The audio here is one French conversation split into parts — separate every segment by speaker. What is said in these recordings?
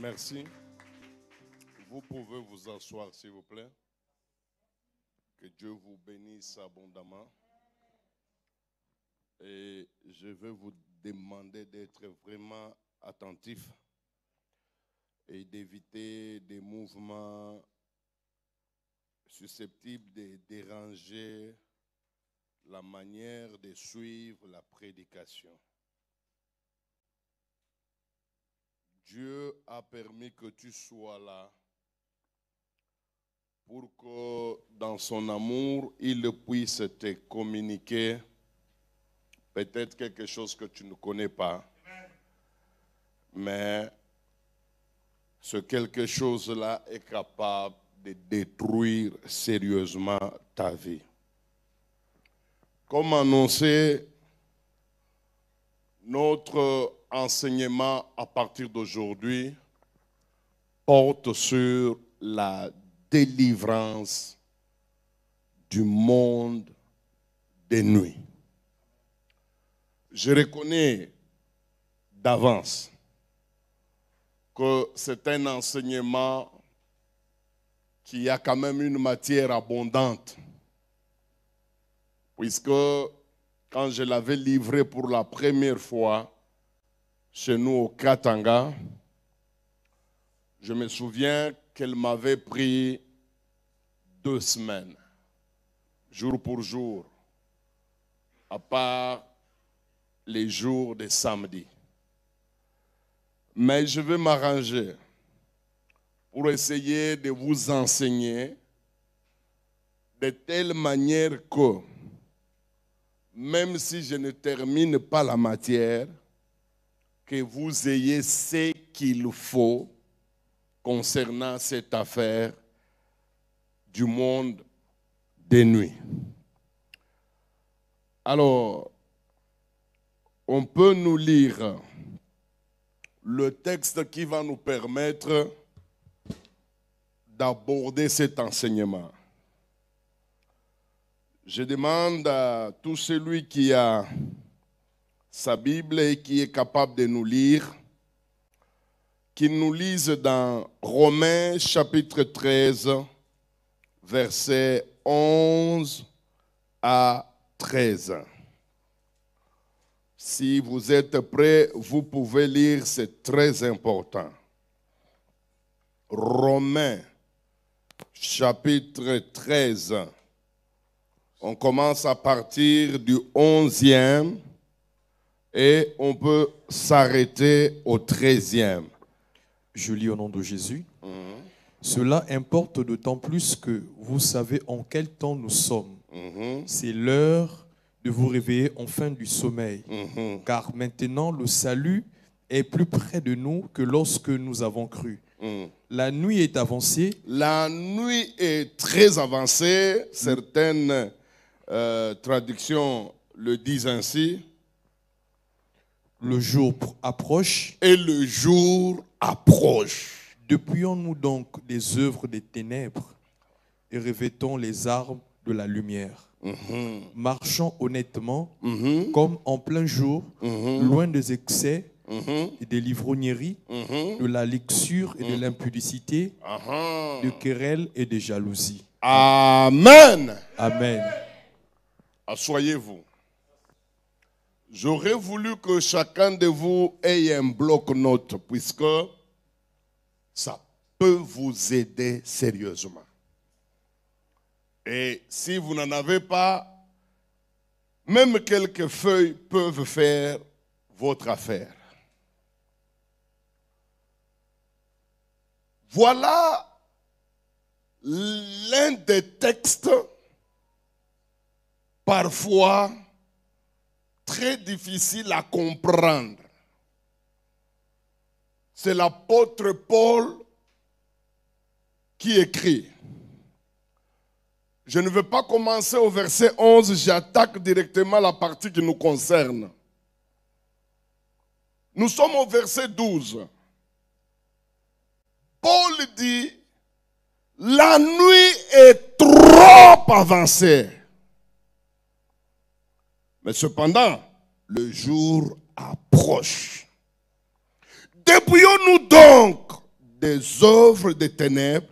Speaker 1: Merci. Vous pouvez vous asseoir, s'il vous plaît. Que Dieu vous bénisse abondamment. Et je vais vous demander d'être vraiment attentif et d'éviter des mouvements susceptibles de déranger la manière de suivre la prédication. Dieu a permis que tu sois là pour que dans son amour, il puisse te communiquer peut-être quelque chose que tu ne connais pas, mais ce quelque chose-là est capable de détruire sérieusement ta vie. Comme annoncé, notre enseignement à partir d'aujourd'hui porte sur la délivrance du monde des nuits. Je reconnais d'avance que c'est un enseignement qui a quand même une matière abondante, puisque quand je l'avais livré pour la première fois chez nous au Katanga, je me souviens qu'elle m'avait pris 2 semaines, jour pour jour, à part les jours de samedi. Mais je vais m'arranger pour essayer de vous enseigner de telle manière que, même si je ne termine pas la matière, que vous ayez ce qu'il faut concernant cette affaire du monde des nuits. Alors, on peut nous lire le texte qui va nous permettre d'aborder cet enseignement. Je demande à tout celui qui a sa Bible et qui est capable de nous lire, qu'il nous lise dans Romains chapitre 13, versets 11 à 13. Si vous êtes prêts, vous pouvez lire, c'est très important. Romains chapitre 13. On commence à partir du 11e et on peut s'arrêter au 13e.
Speaker 2: Je lis au nom de Jésus. Cela importe d'autant plus que vous savez en quel temps nous sommes. C'est l'heure de vous réveiller enfin du sommeil. Car maintenant le salut est plus près de nous que lorsque nous avons cru. La nuit est avancée.
Speaker 1: La nuit est très avancée. Certaines traductions le disent ainsi.
Speaker 2: Le jour approche.
Speaker 1: Et le jour approche.
Speaker 2: Dépouillons-nous donc des œuvres des ténèbres et revêtons les armes de la lumière. Marchons honnêtement, comme en plein jour, loin des excès et des livrogneries, de la luxure et de l'impudicité, de querelles et de jalousie.
Speaker 1: Amen.
Speaker 2: Amen.
Speaker 1: Asseyez-vous. J'aurais voulu que chacun de vous ait un bloc-notes, puisque ça peut vous aider sérieusement. Et si vous n'en avez pas, même quelques feuilles peuvent faire votre affaire. Voilà l'un des textes parfois très difficile à comprendre. C'est l'apôtre Paul qui écrit. Je ne veux pas commencer au verset 11, j'attaque directement la partie qui nous concerne. Nous sommes au verset 12. Paul dit, la nuit est trop avancée. Mais cependant, le jour approche. Dépouillons-nous donc des œuvres des ténèbres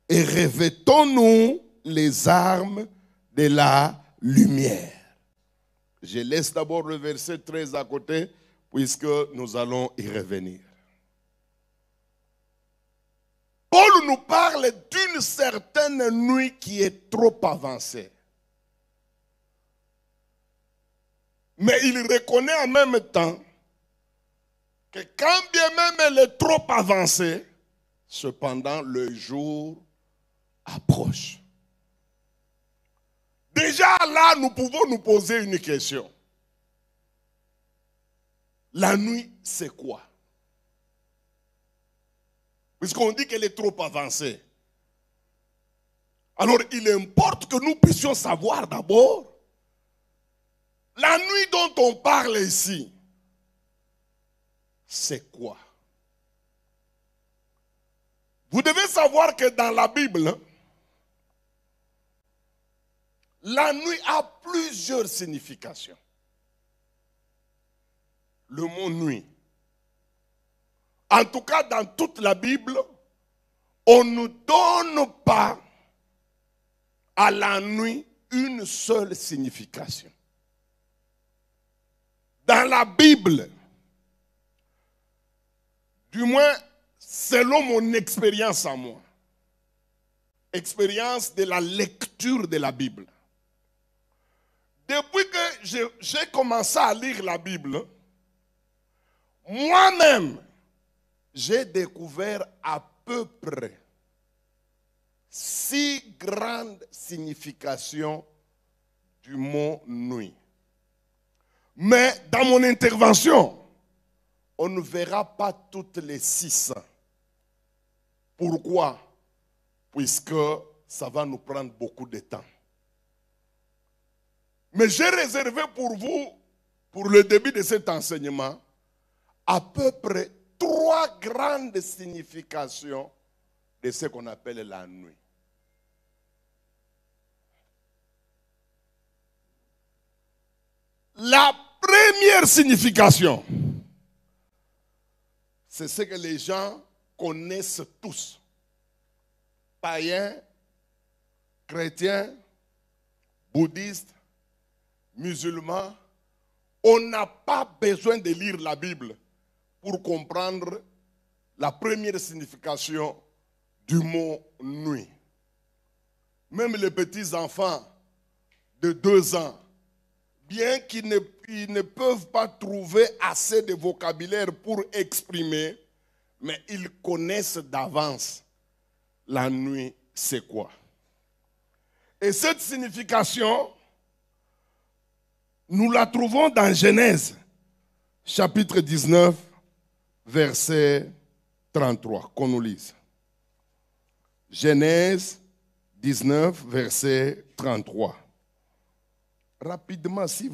Speaker 1: et revêtons-nous les armes de la lumière. Je laisse d'abord le verset 13 à côté, puisque nous allons y revenir. Paul nous parle d'une certaine nuit qui est trop avancée. Mais il reconnaît en même temps que quand bien même elle est trop avancée, cependant le jour approche. Déjà là, nous pouvons nous poser une question. La nuit, c'est quoi? Puisqu'on dit qu'elle est trop avancée. Alors il importe que nous puissions savoir d'abord la nuit dont on parle ici, c'est quoi? Vous devez savoir que dans la Bible, la nuit a plusieurs significations. Le mot nuit. En tout cas, dans toute la Bible, on ne donne pas à la nuit une seule signification. Dans la Bible, du moins selon mon expérience à moi, expérience de la lecture de la Bible, depuis que j'ai commencé à lire la Bible, moi-même, j'ai découvert à peu près 6 grandes significations du mot nuit. Mais dans mon intervention, on ne verra pas toutes les 6. Pourquoi? Puisque ça va nous prendre beaucoup de temps. Mais j'ai réservé pour vous, pour le début de cet enseignement, à peu près 3 grandes significations de ce qu'on appelle la nuit. La première signification, c'est ce que les gens connaissent tous. Païens, chrétiens, bouddhistes, musulmans, on n'a pas besoin de lire la Bible pour comprendre la première signification du mot nuit. Même les petits enfants de 2 ans, bien qu'ils ne peuvent pas trouver assez de vocabulaire pour exprimer, mais ils connaissent d'avance la nuit, c'est quoi. Et cette signification, nous la trouvons dans Genèse, chapitre 19, verset 33, qu'on nous lise. Genèse 19, verset 33. Rapidement, si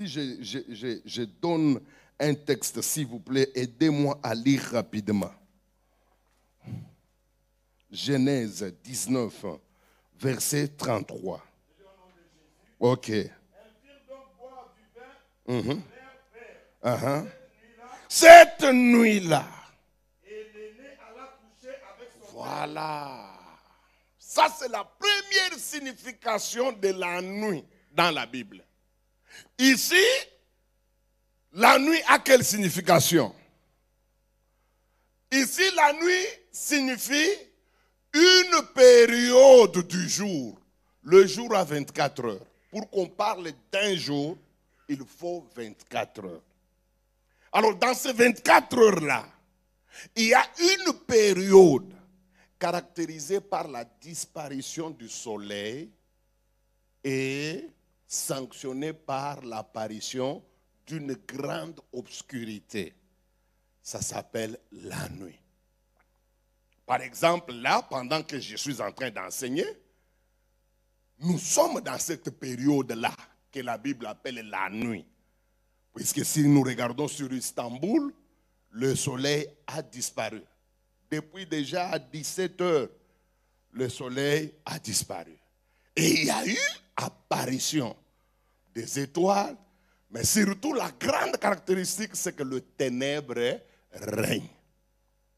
Speaker 1: je donne un texte, s'il vous plaît, aidez-moi à lire rapidement. Genèse 19, verset 33. Ok. Cette nuit-là. Voilà. Ça, c'est la première signification de la nuit dans la Bible. Ici, la nuit a quelle signification? Ici, la nuit signifie une période du jour. Le jour a 24 heures. Pour qu'on parle d'un jour, il faut 24 heures. Alors, dans ces 24 heures-là, il y a une période caractérisée par la disparition du soleil et sanctionnée par l'apparition d'une grande obscurité. Ça s'appelle la nuit. Par exemple, là, pendant que je suis en train d'enseigner, nous sommes dans cette période-là que la Bible appelle la nuit. Puisque si nous regardons sur Istanbul, le soleil a disparu. Depuis déjà à 17 heures, le soleil a disparu. Et il y a eu apparition des étoiles, mais surtout la grande caractéristique, c'est que le ténèbre règne.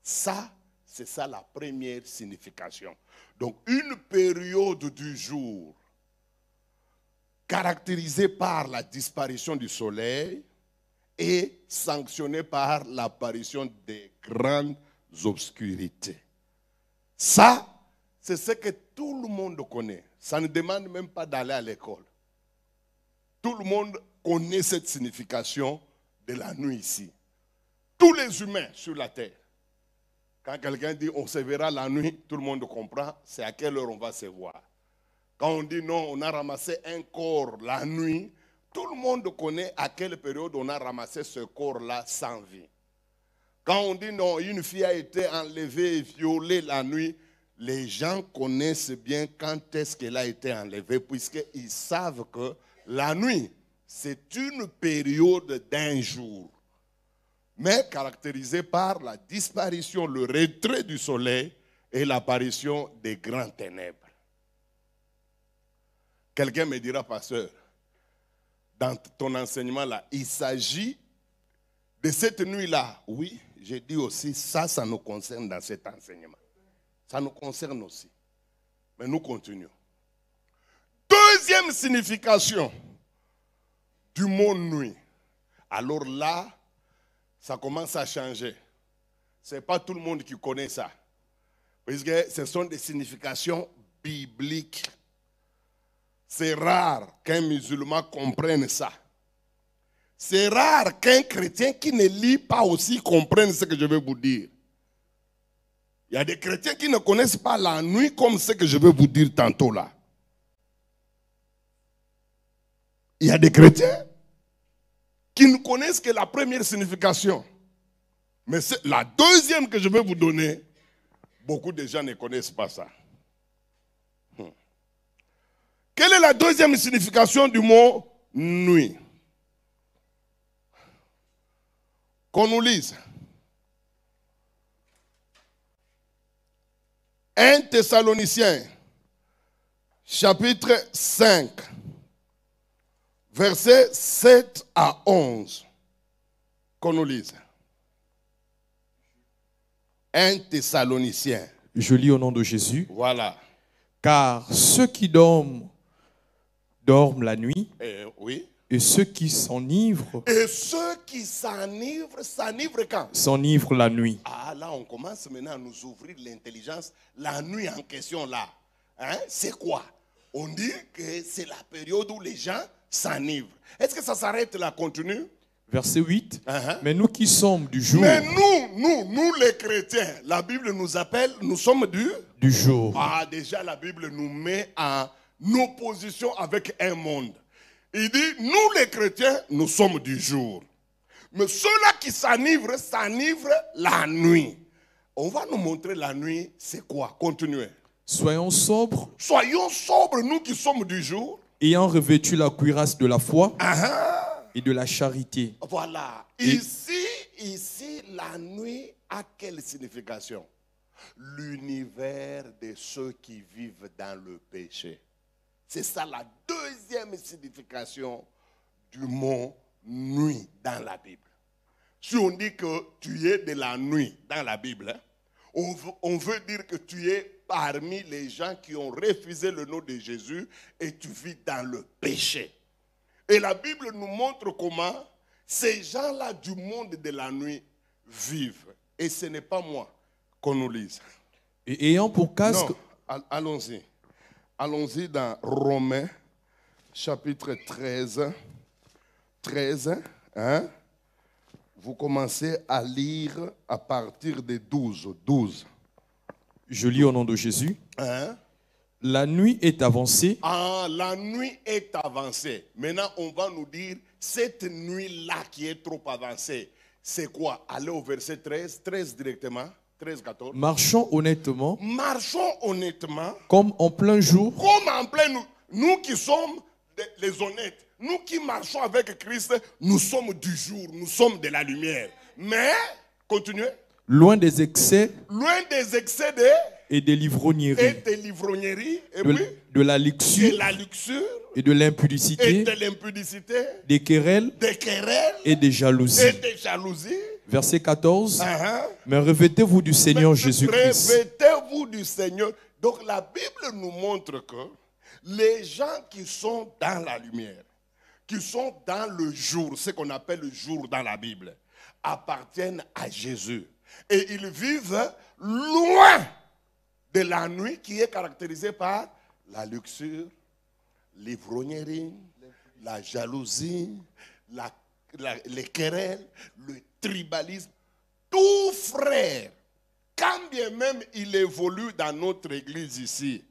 Speaker 1: Ça, c'est ça la première signification. Donc, une période du jour caractérisée par la disparition du soleil et sanctionnée par l'apparition des grandes obscurités. Ça, c'est ce que tout le monde connaît. Ça ne demande même pas d'aller à l'école. Tout le monde connaît cette signification de la nuit ici. Tous les humains sur la terre. Quand quelqu'un dit on se verra la nuit, tout le monde comprend c'est à quelle heure on va se voir. Quand on dit non, on a ramassé un corps la nuit, tout le monde connaît à quelle période on a ramassé ce corps-là sans vie. Quand on dit non, une fille a été enlevée et violée la nuit, les gens connaissent bien quand est-ce qu'elle a été enlevée, puisqu'ils savent que la nuit, c'est une période d'un jour, mais caractérisée par la disparition, le retrait du soleil et l'apparition des grandes ténèbres. Quelqu'un me dira, pasteur, dans ton enseignement là, il s'agit de cette nuit-là. Oui, j'ai dit aussi, ça nous concerne dans cet enseignement. Ça nous concerne aussi. Mais nous continuons. Deuxième signification du mot nuit. Alors là, ça commence à changer. Ce n'est pas tout le monde qui connaît ça. Parce que ce sont des significations bibliques. C'est rare qu'un musulman comprenne ça. C'est rare qu'un chrétien qui ne lit pas aussi comprenne ce que je vais vous dire. Il y a des chrétiens qui ne connaissent pas la nuit comme ce que je vais vous dire tantôt là. Il y a des chrétiens qui ne connaissent que la première signification. Mais la deuxième que je vais vous donner, beaucoup de gens ne connaissent pas ça. Quelle est la deuxième signification du mot nuit? Qu'on nous lise. 1 Thessaloniciens, chapitre 5, versets 7 à 11. Qu'on nous lise. 1 Thessaloniciens.
Speaker 2: Je lis au nom de Jésus.
Speaker 1: Voilà.
Speaker 2: Car ceux qui dorment la nuit,
Speaker 1: oui.
Speaker 2: Et ceux qui s'enivrent.
Speaker 1: Et ceux qui s'enivrent quand?
Speaker 2: S'enivrent la nuit.
Speaker 1: Ah, là, on commence maintenant à nous ouvrir l'intelligence. La nuit en question, là, hein, c'est quoi? On dit que c'est la période où les gens s'enivrent. Est-ce que ça s'arrête là, continue?
Speaker 2: Verset 8. Mais nous qui sommes du jour.
Speaker 1: Mais nous les chrétiens, la Bible nous appelle, nous sommes
Speaker 2: du jour.
Speaker 1: Ah, déjà, la Bible nous met en opposition avec un monde. Il dit, nous les chrétiens, nous sommes du jour. Mais ceux-là qui s'enivrent la nuit. On va nous montrer la nuit, c'est quoi? Continuez.
Speaker 2: Soyons sobres.
Speaker 1: Soyons sobres, nous qui sommes du jour.
Speaker 2: Ayant revêtu la cuirasse de la foi et de la charité.
Speaker 1: Voilà. Ici, la nuit a quelle signification? L'univers de ceux qui vivent dans le péché. C'est ça la deuxième signification du mot nuit dans la Bible. Si on dit que tu es de la nuit dans la Bible, on veut dire que tu es parmi les gens qui ont refusé le nom de Jésus et tu vis dans le péché. Et la Bible nous montre comment ces gens-là du monde de la nuit vivent. Et ce n'est pas moi qu'on nous lise.
Speaker 2: Et ayant pour casque...
Speaker 1: Non, allons-y. Allons-y dans Romains, chapitre 13. 13, hein? Vous commencez à lire à partir de 12. 12.
Speaker 2: Je lis au nom de Jésus.
Speaker 1: Hein?
Speaker 2: La nuit est avancée.
Speaker 1: Ah, la nuit est avancée. Maintenant, on va nous dire, cette nuit-là qui est trop avancée, c'est quoi? Allez au verset 13, 13 directement. 13, 14.
Speaker 2: Marchons honnêtement.
Speaker 1: Marchons honnêtement.
Speaker 2: Comme en plein jour.
Speaker 1: Comme en plein jour. Nous qui sommes les honnêtes, nous qui marchons avec Christ, nous sommes du jour, nous sommes de la lumière. Mais, continuez.
Speaker 2: Loin des excès.
Speaker 1: Loin des excès
Speaker 2: et des livrogneries.
Speaker 1: Et des livrogneries. Et
Speaker 2: de la luxure.
Speaker 1: De la luxure.
Speaker 2: Et de l'impudicité.
Speaker 1: Et de l'impudicité.
Speaker 2: Des querelles.
Speaker 1: Des querelles.
Speaker 2: Et des jalousies.
Speaker 1: Et des jalousies.
Speaker 2: Verset 14. Mais revêtez-vous du Seigneur Jésus-Christ.
Speaker 1: Revêtez-vous du Seigneur. Donc la Bible nous montre que les gens qui sont dans la lumière, qui sont dans le jour, ce qu'on appelle le jour dans la Bible, appartiennent à Jésus. Et ils vivent loin de la nuit qui est caractérisée par la luxure, l'ivrognerie, la jalousie, les querelles, le tribalisme. Tout frère, quand bien même il évolue dans notre église ici,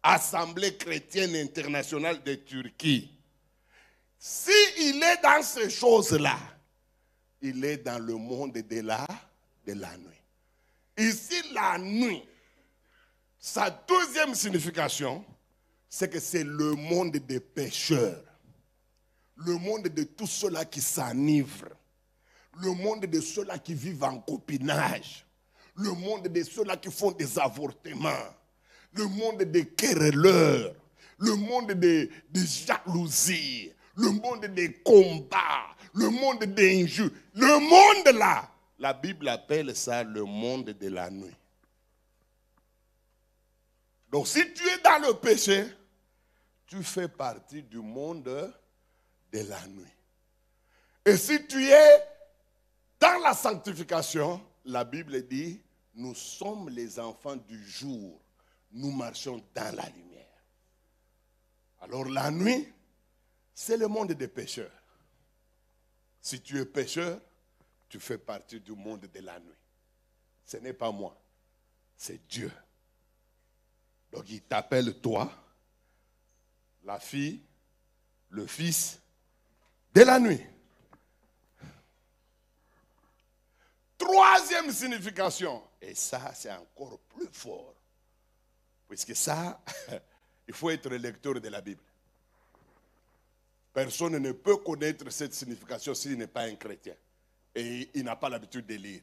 Speaker 1: Assemblée chrétienne internationale de Turquie, s'il est dans ces choses-là, il est dans le monde de la nuit. Ici, la nuit, sa deuxième signification, c'est que c'est le monde des pécheurs. Le monde de tous ceux-là qui s'enivrent. Le monde de ceux-là qui vivent en copinage. Le monde de ceux-là qui font des avortements. Le monde des querelleurs. Le monde des jalousies. Le monde des combats. Le monde des injures. Le monde là, la Bible appelle ça le monde de la nuit. Donc si tu es dans le péché, tu fais partie du monde de la nuit. Et si tu es dans la sanctification, la Bible dit, nous sommes les enfants du jour. Nous marchons dans la lumière. Alors la nuit, c'est le monde des pécheurs. Si tu es pécheur, tu fais partie du monde de la nuit. Ce n'est pas moi, c'est Dieu. Donc il t'appelle toi, la fille, le fils de la nuit. Troisième signification, et ça c'est encore plus fort, puisque ça, il faut être lecteur de la Bible. Personne ne peut connaître cette signification s'il n'est pas un chrétien. Et il n'a pas l'habitude de lire.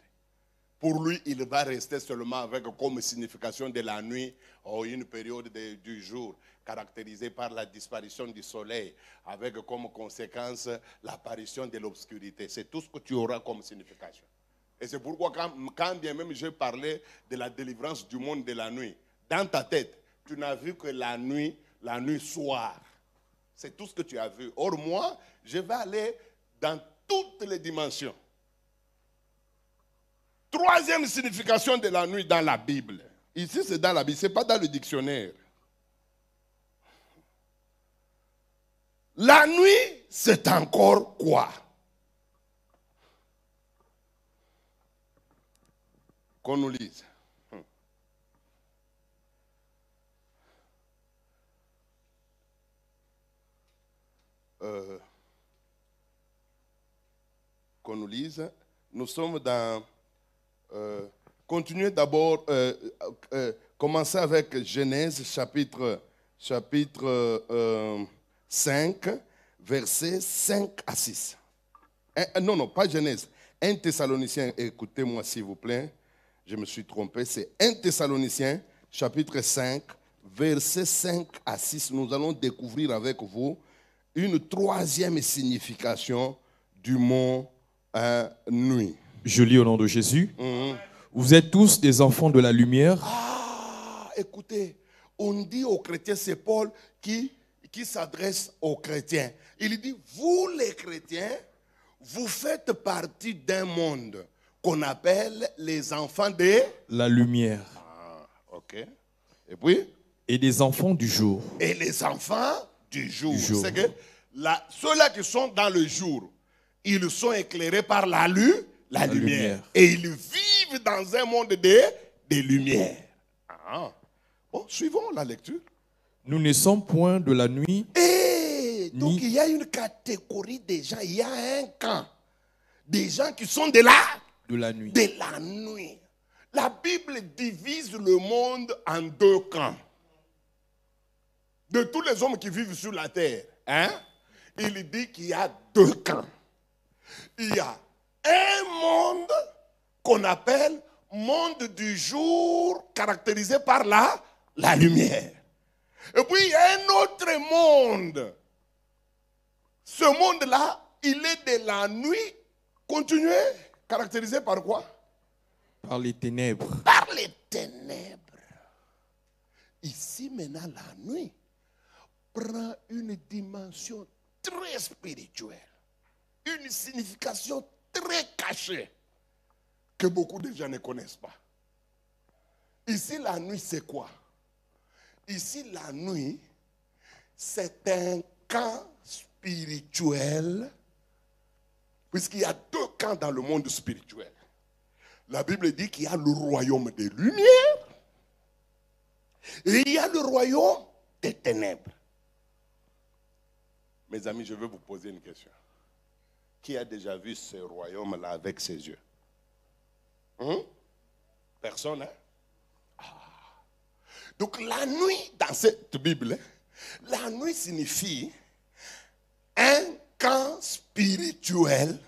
Speaker 1: Pour lui, il va rester seulement avec comme signification de la nuit ou une période du jour caractérisée par la disparition du soleil, avec comme conséquence l'apparition de l'obscurité. C'est tout ce que tu auras comme signification. Et c'est pourquoi quand bien même j'ai parlé de la délivrance du monde de la nuit, dans ta tête, tu n'as vu que la nuit soir. C'est tout ce que tu as vu. Or moi, je vais aller dans toutes les dimensions. Troisième signification de la nuit dans la Bible. Ici, c'est dans la Bible, ce n'est pas dans le dictionnaire. La nuit, c'est encore quoi? Qu'on nous lise. Qu'on nous lise. Nous sommes dans... continuez d'abord, commencez avec Genèse chapitre 5, versets 5 à 6. Non, pas Genèse. 1 Thessaloniciens, écoutez-moi s'il vous plaît, je me suis trompé, c'est 1 Thessaloniciens chapitre 5, versets 5 à 6. Nous allons découvrir avec vous une troisième signification du mot nuit.
Speaker 2: Je lis au nom de Jésus. Vous êtes tous des enfants de la lumière.
Speaker 1: Ah, écoutez, on dit aux chrétiens, c'est Paul qui s'adresse aux chrétiens. Il dit, vous les chrétiens, vous faites partie d'un monde qu'on appelle les enfants de
Speaker 2: la lumière.
Speaker 1: Ah, ok. Et puis?
Speaker 2: Et des enfants du jour.
Speaker 1: Et les enfants du jour. C'est que ceux-là qui sont dans le jour, ils sont éclairés par la lumière. Et ils vivent dans un monde de lumière. Ah. Bon, suivons la lecture.
Speaker 2: Nous ne sommes point de la nuit.
Speaker 1: Et donc il y a une catégorie de gens, il y a un camp. Des gens qui sont de la nuit. De la nuit. La Bible divise le monde en deux camps. De tous les hommes qui vivent sur la terre, il dit qu'il y a deux camps. Il y a un monde qu'on appelle monde du jour caractérisé par la lumière. Et puis il y a un autre monde. Ce monde-là, il est de la nuit. Continuez. Caractérisé par quoi?
Speaker 2: Par les ténèbres.
Speaker 1: Par les ténèbres. Ici maintenant, la nuit prend une dimension très spirituelle, une signification très cachée que beaucoup de gens ne connaissent pas. Ici, la nuit, c'est quoi? Ici, la nuit, c'est un camp spirituel, puisqu'il y a deux camps dans le monde spirituel. La Bible dit qu'il y a le royaume des lumières et il y a le royaume des ténèbres. Mes amis, je vais vous poser une question. Qui a déjà vu ce royaume-là avec ses yeux? Personne, hein? Donc la nuit, dans cette Bible, la nuit signifie un camp spirituel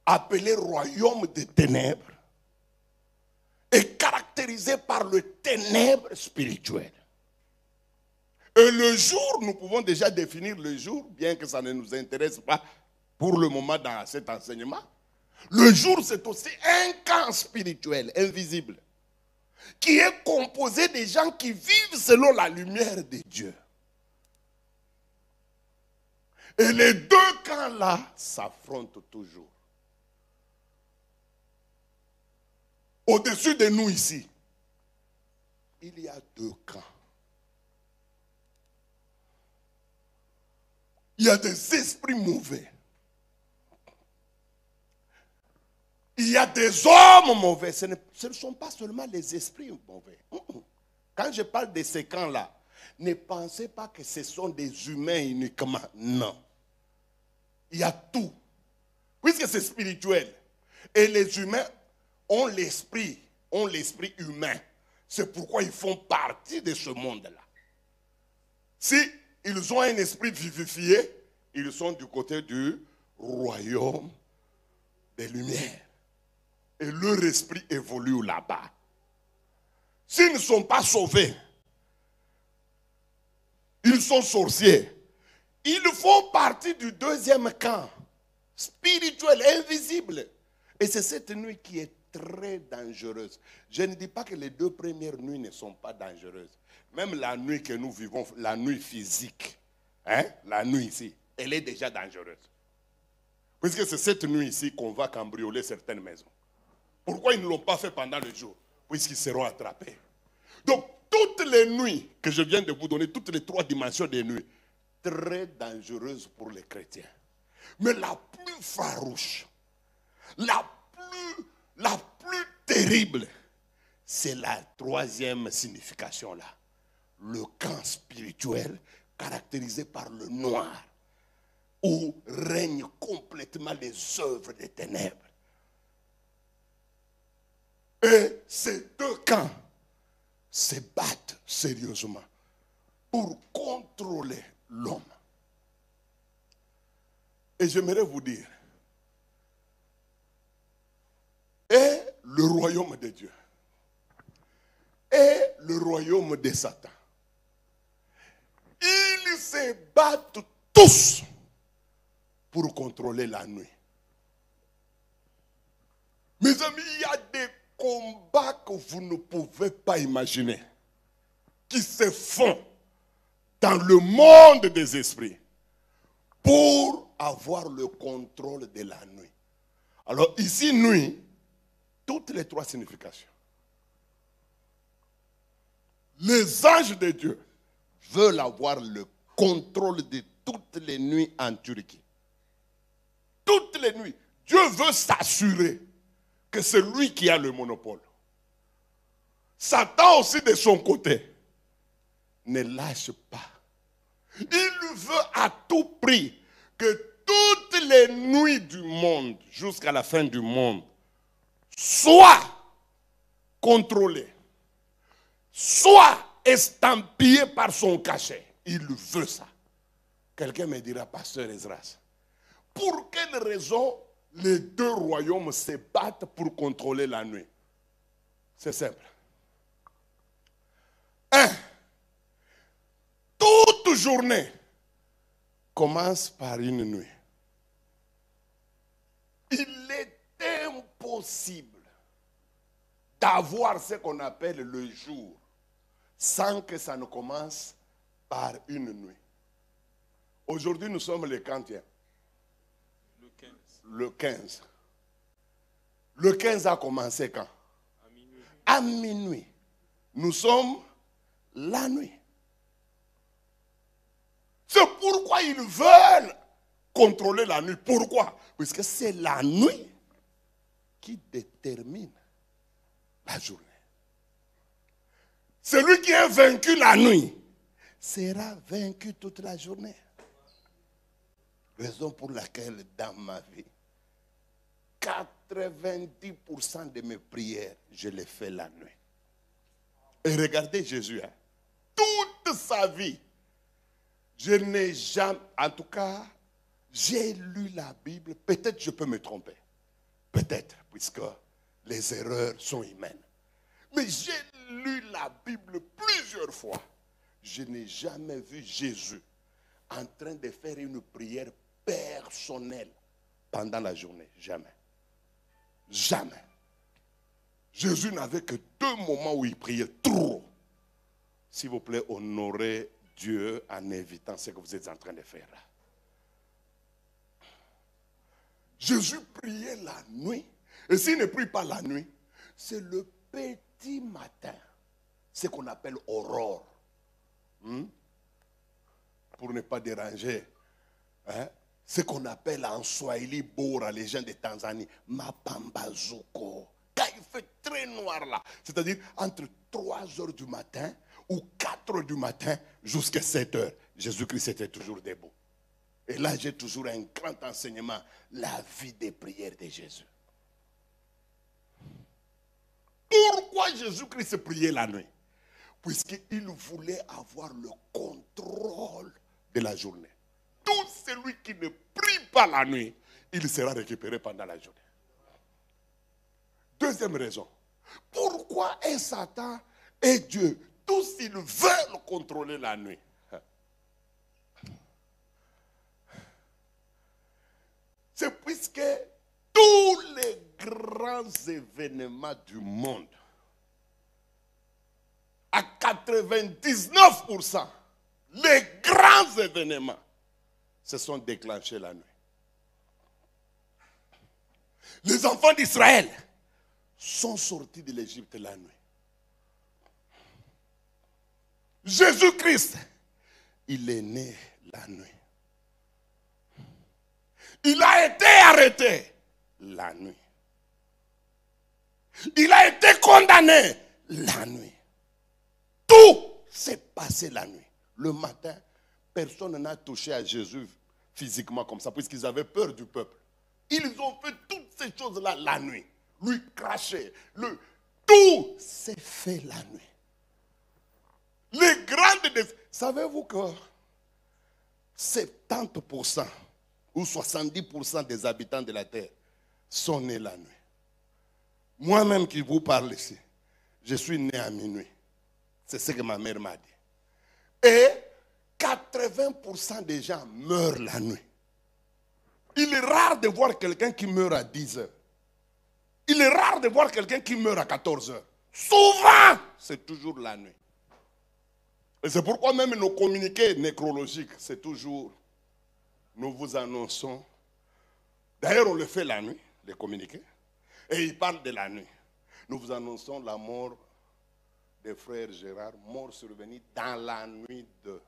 Speaker 1: appelé royaume des ténèbres et caractérisé par le ténèbre spirituel. Et le jour, nous pouvons déjà définir le jour, bien que ça ne nous intéresse pas pour le moment dans cet enseignement. Le jour, c'est aussi un camp spirituel invisible qui est composé des gens qui vivent selon la lumière de Dieu. Et les deux camps-là s'affrontent toujours. Au-dessus de nous ici, il y a deux camps. Il y a des esprits mauvais. Il y a des hommes mauvais. Ce ne sont pas seulement les esprits mauvais. Quand je parle de ces camps-là, ne pensez pas que ce sont des humains uniquement. Non. Il y a tout. Puisque c'est spirituel. Et les humains ont l'esprit humain. C'est pourquoi ils font partie de ce monde-là. Si ils ont un esprit vivifié, ils sont du côté du royaume des lumières. Et leur esprit évolue là-bas. S'ils ne sont pas sauvés, ils sont sorciers. Ils font partie du deuxième camp, spirituel, invisible. Et c'est cette nuit qui est très dangereuse. Je ne dis pas que les deux premières nuits ne sont pas dangereuses. Même la nuit que nous vivons, la nuit physique, la nuit ici, elle est déjà dangereuse. Puisque c'est cette nuit ici qu'on va cambrioler certaines maisons. Pourquoi ils ne l'ont pas fait pendant le jour? Puisqu'ils seront attrapés. Donc, toutes les nuits que je viens de vous donner, toutes les trois dimensions des nuits, très dangereuses pour les chrétiens. Mais la plus farouche, la plus terrible, c'est la troisième signification là. Le camp spirituel caractérisé par le noir, où règnent complètement les œuvres des ténèbres. Et ces deux camps se battent sérieusement pour contrôler l'homme. Et j'aimerais vous dire, et le royaume de Dieu, et le royaume de Satan, ils se battent tous pour contrôler la nuit. Mes amis, il y a des combats que vous ne pouvez pas imaginer qui se font dans le monde des esprits pour avoir le contrôle de la nuit. Alors ici, nuit, toutes les trois significations. Les anges de Dieu veulent avoir le contrôle de toutes les nuits en Turquie. Toutes les nuits. Dieu veut s'assurer que c'est lui qui a le monopole. Satan aussi de son côté ne lâche pas. Il veut à tout prix que toutes les nuits du monde jusqu'à la fin du monde soient contrôlées, soient estampillées par son cachet. Il veut ça. Quelqu'un me dira, pasteur Esdras, pour quelle raison les deux royaumes se battent pour contrôler la nuit? C'est simple. Toute journée commence par une nuit. impossible d'avoir ce qu'on appelle le jour sans que ça ne commence par une nuit. Aujourd'hui, nous sommes le 40e.
Speaker 2: Le 15.
Speaker 1: Le 15. Le 15 a commencé quand?
Speaker 2: À minuit.
Speaker 1: À minuit. Nous sommes la nuit. C'est pourquoi ils veulent contrôler la nuit. Pourquoi? Parce que c'est la nuit qui détermine la journée. Celui qui a vaincu la nuit sera vaincu toute la journée. Raison pour laquelle dans ma vie, 90% de mes prières, je les fais la nuit. Et regardez Jésus, hein, toute sa vie, je n'ai jamais, en tout cas, j'ai lu la Bible, peut-être je peux me tromper, peut-être, puisque les erreurs sont humaines. Mais j'ai lu la Bible plusieurs fois. Je n'ai jamais vu Jésus en train de faire une prière personnelle pendant la journée. Jamais. Jamais. Jésus n'avait que 2 moments où il priait trop. S'il vous plaît, honorez Dieu en évitant ce que vous êtes en train de faire là. Jésus priait la nuit. Et s'il ne prie pas la nuit, c'est le petit matin. Ce qu'on appelle aurore. Pour ne pas déranger. Hein? Ce qu'on appelle en Swahili Bora, les gens de Tanzanie, Mapambazuko. Quand il fait très noir là, c'est-à-dire entre 3 heures du matin ou 4 heures du matin jusqu'à 7 heures, Jésus-Christ était toujours debout. Et là, j'ai toujours un grand enseignement, la vie des prières de Jésus. Pourquoi Jésus-Christ priait la nuit? Puisqu'il voulait avoir le contrôle de la journée. Tout celui qui ne prie pas la nuit, il sera récupéré pendant la journée. Deuxième raison. Pourquoi est Satan et Dieu, tous ils veulent contrôler la nuit? C'est puisque tous les grands événements du monde, à 99%, les grands événements se sont déclenchés la nuit. Les enfants d'Israël sont sortis de l'Égypte la nuit. Jésus-Christ, il est né la nuit. Il a été arrêté la nuit. Il a été condamné la nuit. Tout s'est passé la nuit. Le matin, personne n'a touché à Jésus physiquement comme ça, puisqu'ils avaient peur du peuple. Ils ont fait toutes ces choses-là la nuit. Lui cracher. Tout s'est fait la nuit. Les grandes... Savez-vous que 70% ou 70% des habitants de la terre sont nés la nuit? Moi-même qui vous parle ici, je suis né à minuit. C'est ce que ma mère m'a dit. Et 80% des gens meurent la nuit. Il est rare de voir quelqu'un qui meurt à 10 heures. Il est rare de voir quelqu'un qui meurt à 14 heures. Souvent, c'est toujours la nuit. Et c'est pourquoi même nos communiqués nécrologiques, c'est toujours, nous vous annonçons. D'ailleurs, on le fait la nuit, les communiqués. Et ils parlent de la nuit. Nous vous annonçons la mort des frères Gérard, mort survenue dans la nuit de...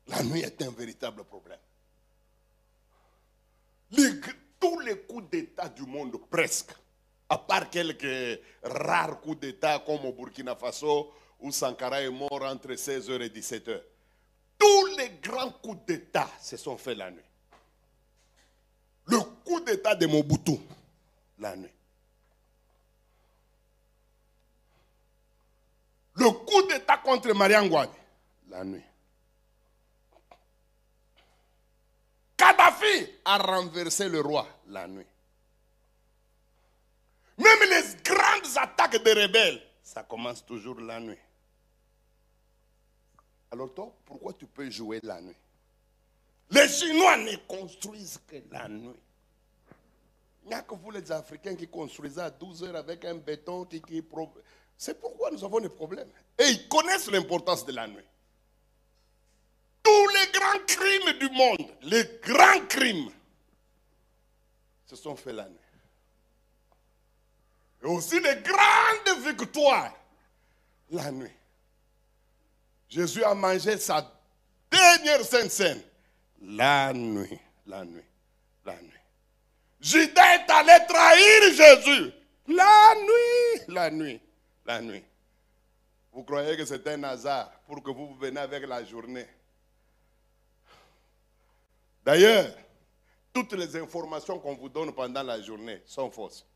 Speaker 1: La nuit est un véritable problème. Tous les coups d'État du monde, presque, à part quelques rares coups d'État comme au Burkina Faso, où Sankara est mort entre 16h et 17h, tous les grands coups d'État se sont faits la nuit. Le coup d'État de Mobutu, la nuit. Le coup d'État contre Mariam Ngouabi, la nuit. Kadhafi a renversé le roi la nuit. Même les grandes attaques des rebelles, ça commence toujours la nuit. Alors toi, pourquoi tu peux jouer la nuit? Les Chinois ne construisent que la nuit. Il n'y a que vous les Africains qui construisez à 12 heures avec un béton qui c'est pourquoi nous avons des problèmes. Et ils connaissent l'importance de la nuit. Tous les grands crimes du monde, les grands crimes, se sont faits la nuit. Et aussi les grandes victoires, la nuit. Jésus a mangé sa dernière sainte scène, la nuit, la nuit, la nuit. Judas est allé trahir Jésus, la nuit, la nuit, la nuit. Vous croyez que c'est un hasard pour que vous veniez avec la journée? D'ailleurs, toutes les informations qu'on vous donne pendant la journée sont fausses.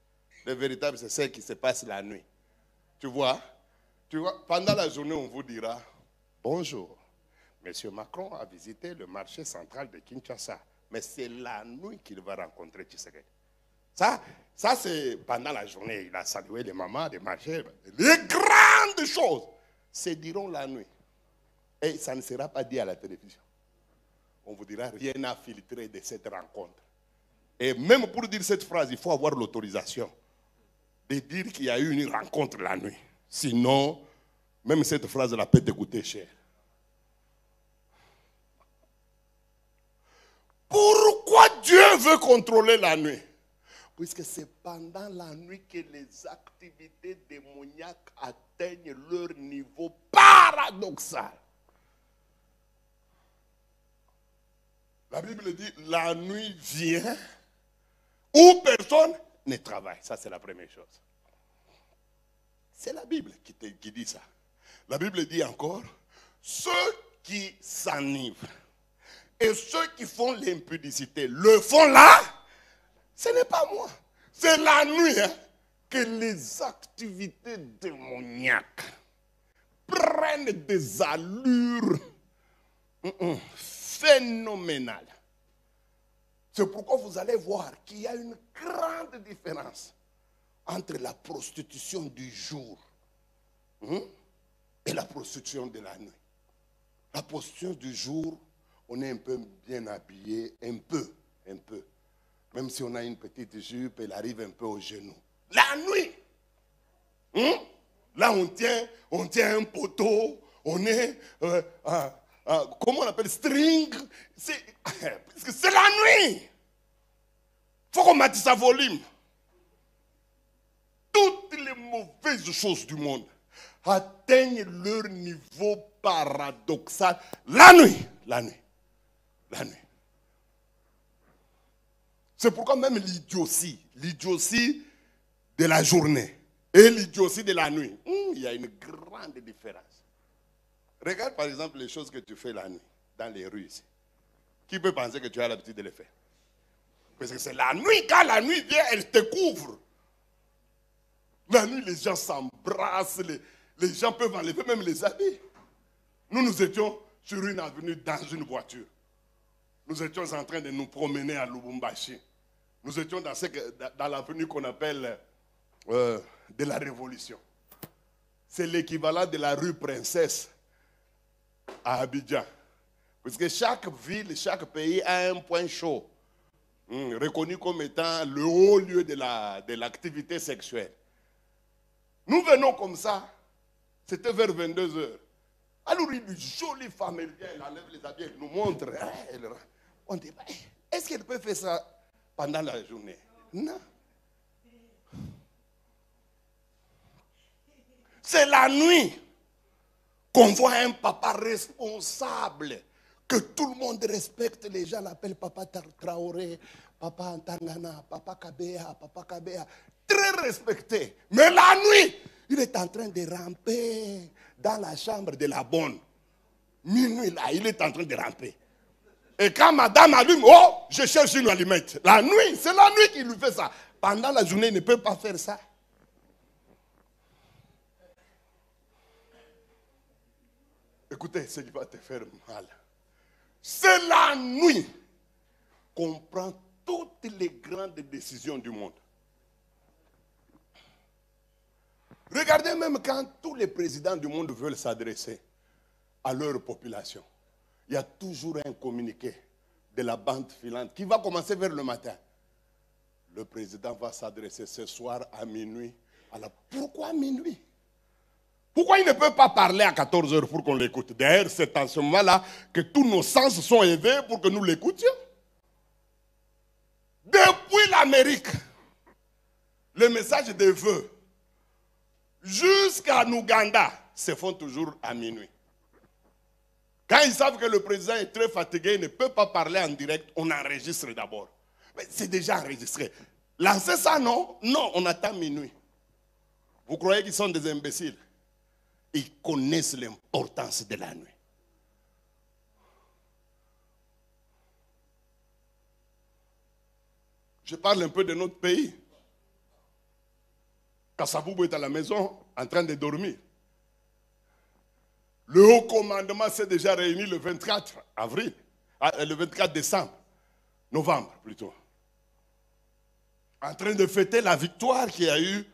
Speaker 1: Le véritable, c'est celle qui se passe la nuit. Tu vois, pendant la journée, on vous dira, bonjour, Monsieur Macron a visité le marché central de Kinshasa. Mais c'est la nuit qu'il va rencontrer Tshisekedi. Ça c'est pendant la journée. Il a salué les mamans des marchés. Les grandes choses se diront la nuit. Et ça ne sera pas dit à la télévision. On vous dira, rien n'a filtré de cette rencontre. Et même pour dire cette phrase, il faut avoir l'autorisation de dire qu'il y a eu une rencontre la nuit. Sinon, même cette phrase-là peut te coûter cher. Pourquoi Dieu veut contrôler la nuit? Puisque c'est pendant la nuit que les activités démoniaques atteignent leur niveau paradoxal. La Bible dit, la nuit vient où personne ne travaille. Ça, c'est la première chose. C'est la Bible qui dit ça. La Bible dit encore, ceux qui s'enivrent et ceux qui font l'impudicité le font là, ce n'est pas moi. C'est la nuit que les activités démoniaques prennent des allures phénoménales. C'est pourquoi vous allez voir qu'il y a une grande différence entre la prostitution du jour et la prostitution de la nuit. La prostitution du jour, on est un peu bien habillé, un peu. Même si on a une petite jupe, elle arrive un peu au genou. La nuit, là on tient un poteau, on est, comment on appelle, string, parce que c'est la nuit. Il faut qu'on mette sa volume. Toutes les mauvaises choses du monde atteignent leur niveau paradoxal la nuit. C'est pourquoi même l'idiotie de la journée et l'idiotie de la nuit, il y a une grande différence. Regarde par exemple les choses que tu fais la nuit, dans les rues ici. Qui peut penser que tu as l'habitude de les faire? Parce que c'est la nuit, quand la nuit vient, elle te couvre. La nuit, les gens s'embrassent, les gens peuvent enlever même les habits. Nous étions sur une avenue dans une voiture. Nous étions en train de nous promener à Lubumbashi. Nous étions dans l'avenue qu'on appelle de la Révolution. C'est l'équivalent de la rue Princesse à Abidjan. Parce que chaque ville, chaque pays a un point chaud, reconnu comme étant le haut lieu de l'activité sexuelle. Nous venons comme ça, c'était vers 22 heures. Alors une jolie femme, elle vient, elle enlève les habits, elle nous montre. On dit, est-ce qu'elle peut faire ça pendant la journée? Non. C'est la nuit qu'on voit un papa responsable, que tout le monde respecte. Les gens l'appellent Papa Traoré, Papa Antangana, Papa Kabea. Très respecté. Mais la nuit, il est en train de ramper dans la chambre de la bonne. Minuit là, il est en train de ramper. Et quand madame allume, je cherche une allumette. La nuit, c'est la nuit qu'il lui fait ça. Pendant la journée, il ne peut pas faire ça. Écoutez, ce qui va te faire mal. C'est la nuit qu'on prend toutes les grandes décisions du monde. Regardez même quand tous les présidents du monde veulent s'adresser à leur population. Il y a toujours un communiqué de la bande filante qui va commencer vers le matin. Le président va s'adresser ce soir à minuit. Alors, pourquoi minuit? Pourquoi il ne peut pas parler à 14 heures pour qu'on l'écoute? D'ailleurs, c'est en ce moment-là que tous nos sens sont élevés pour que nous l'écoutions. Depuis l'Amérique, le message des vœux jusqu'à Ouganda se font toujours à minuit. Quand ils savent que le président est très fatigué, il ne peut pas parler en direct, on enregistre d'abord. Mais c'est déjà enregistré. Lancez ça, non? Non, on attend minuit. Vous croyez qu'ils sont des imbéciles? Ils connaissent l'importance de la nuit. Je parle un peu de notre pays. Kassaboubou est à la maison en train de dormir. Le haut commandement s'est déjà réuni le 24 avril, le 24 décembre, novembre plutôt, en train de fêter la victoire qu'il y a eu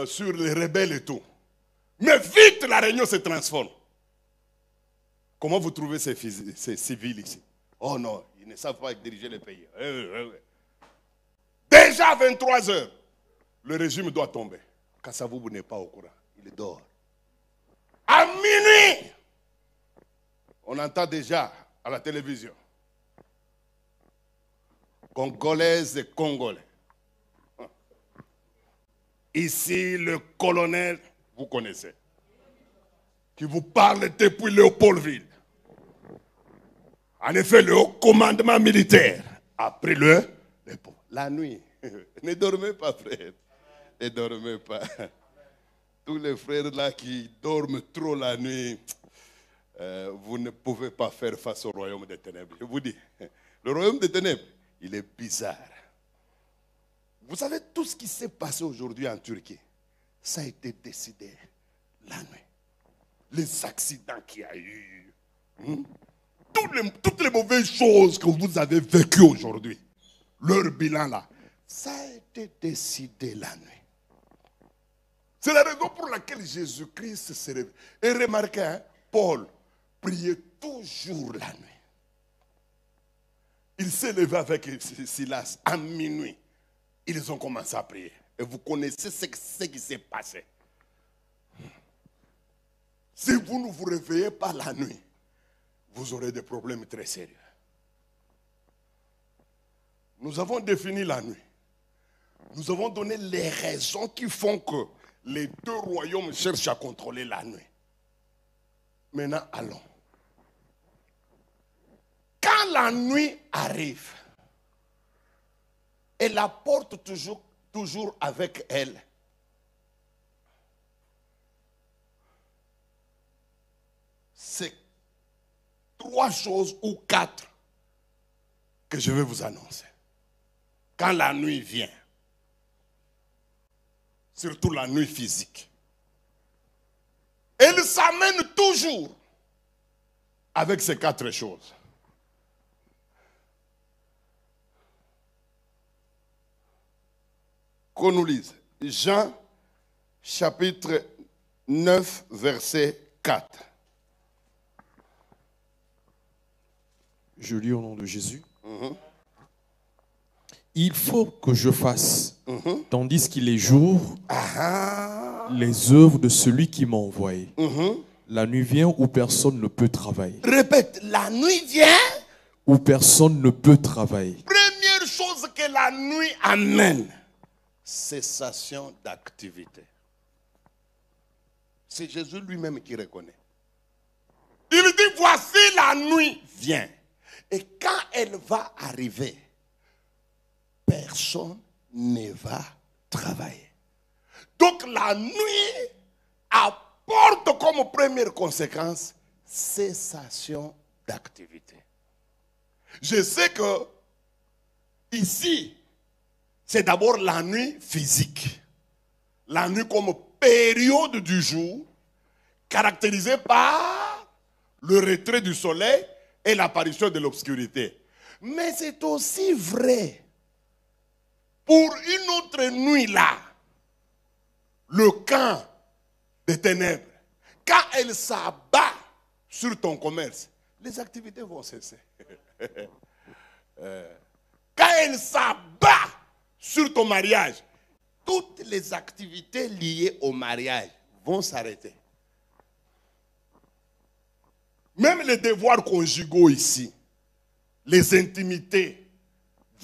Speaker 1: sur les rebelles et tout. Mais vite, la réunion se transforme. Comment vous trouvez ces civils ici? Oh non, ils ne savent pas diriger le pays. Déjà à 23 heures, le régime doit tomber. Kassaboubou n'est pas au courant, il dort. À minuit, on entend déjà à la télévision, Congolaises et Congolais. Ici, le colonel, vous connaissez, qui vous parle depuis Léopoldville. En effet, le haut commandement militaire a pris la nuit. Ne dormez pas, frère. Ne dormez pas. Tous les frères là qui dorment trop la nuit, vous ne pouvez pas faire face au royaume des ténèbres. Je vous dis, le royaume des ténèbres, il est bizarre. Vous savez, tout ce qui s'est passé aujourd'hui en Turquie, ça a été décidé la nuit. Les accidents qu'il y a eu, toutes les mauvaises choses que vous avez vécues aujourd'hui, leur bilan là, ça a été décidé la nuit. C'est la raison pour laquelle Jésus-Christ se réveille. Et remarquez, hein, Paul priait toujours la nuit. Il s'est levé avec Silas à minuit. Ils ont commencé à prier. Et vous connaissez ce qui s'est passé. Si vous ne vous réveillez pas la nuit, vous aurez des problèmes très sérieux. Nous avons défini la nuit. Nous avons donné les raisons qui font que les deux royaumes cherchent à contrôler la nuit. Maintenant, allons. Quand la nuit arrive, elle apporte toujours avec elle ces 3 choses ou 4 que je vais vous annoncer. Quand la nuit vient, surtout la nuit physique, elle s'amène toujours avec ces 4 choses. Qu'on nous lise. Jean, chapitre 9, verset 4.
Speaker 2: Je lis au nom de Jésus. Il faut que je fasse, tandis qu'il est jour, les œuvres de celui qui m'a envoyé. La nuit vient où personne ne peut travailler.
Speaker 1: Répète, la nuit vient
Speaker 2: où personne ne peut travailler.
Speaker 1: Première chose que la nuit amène, cessation d'activité. C'est Jésus lui-même qui reconnaît. Il dit, voici la nuit vient. Et quand elle va arriver, personne ne va travailler. Donc la nuit apporte comme première conséquence cessation d'activité. Je sais que ici, c'est d'abord la nuit physique. La nuit comme période du jour caractérisée par le retrait du soleil et l'apparition de l'obscurité. Mais c'est aussi vrai pour une autre nuit là, le camp des ténèbres. Quand elle s'abat sur ton commerce, les activités vont cesser. quand elle s'abat sur ton mariage, toutes les activités liées au mariage vont s'arrêter. Même les devoirs conjugaux ici, les intimités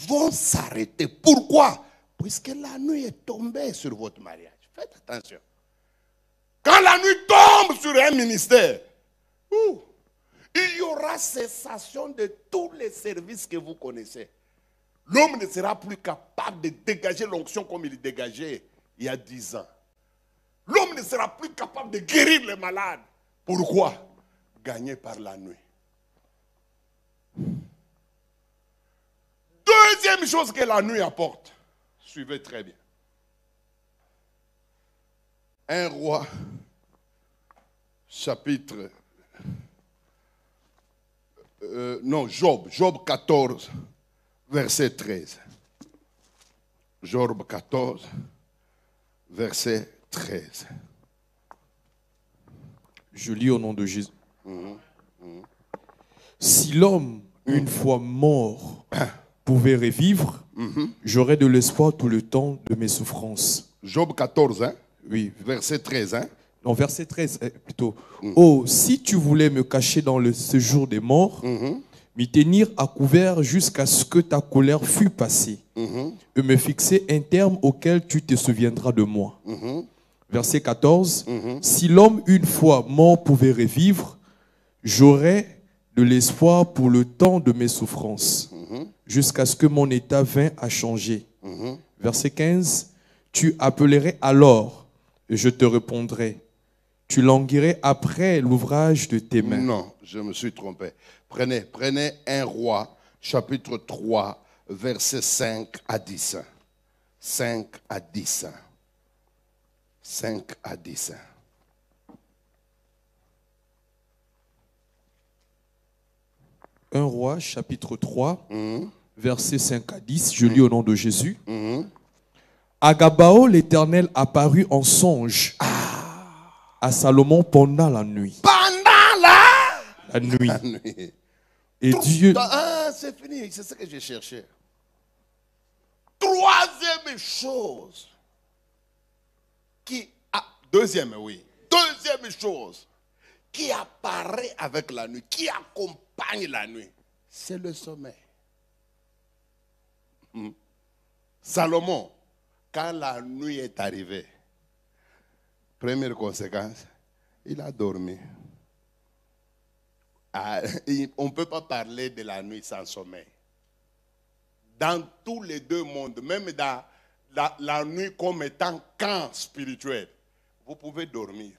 Speaker 1: vont s'arrêter. Pourquoi? Puisque la nuit est tombée sur votre mariage. Faites attention. Quand la nuit tombe sur un ministère, il y aura cessation de tous les services que vous connaissez. L'homme ne sera plus capable de dégager l'onction comme il dégageait il y a 10 ans. L'homme ne sera plus capable de guérir les malades. Pourquoi? Gagné par la nuit. Deuxième chose que la nuit apporte, suivez très bien. Un roi, chapitre... Job 14, verset 13. Job 14, verset 13.
Speaker 2: Je lis au nom de Jésus. Si l'homme, une fois mort, pouvait revivre, j'aurais de l'espoir tout le temps de mes souffrances.
Speaker 1: Job 14, hein?
Speaker 2: Oui.
Speaker 1: Verset 13, hein?
Speaker 2: Non, verset 13 plutôt. Oh, si tu voulais me cacher dans le séjour des morts, m'y tenir à couvert jusqu'à ce que ta colère fût passée, et me fixer un terme auquel tu te souviendras de moi. Verset 14. Si l'homme une fois mort pouvait revivre, j'aurais de l'espoir pour le temps de mes souffrances, jusqu'à ce que mon état vînt à changer. Verset 15. Tu appellerais alors, et je te répondrai. Tu languirais après l'ouvrage de tes mains.
Speaker 1: Non, je me suis trompé. Prenez un roi, chapitre 3, versets 5 à 10. 5 à 10. 5 à 10.
Speaker 2: Un roi, chapitre 3, versets 5 à 10. Je lis au nom de Jésus. À Gabao, l'Éternel apparut en songe à Salomon pendant la nuit.
Speaker 1: Pendant
Speaker 2: la nuit.
Speaker 1: La nuit.
Speaker 2: Et Dieu...
Speaker 1: Ah, c'est fini, c'est ce que j'ai cherché. Troisième chose deuxième chose qui apparaît avec la nuit, qui accompagne la nuit, c'est le sommeil. Salomon, quand la nuit est arrivée, première conséquence, il a dormi. On ne peut pas parler de la nuit sans sommeil. Dans tous les deux mondes, même dans la nuit comme étant camp spirituel, vous pouvez dormir.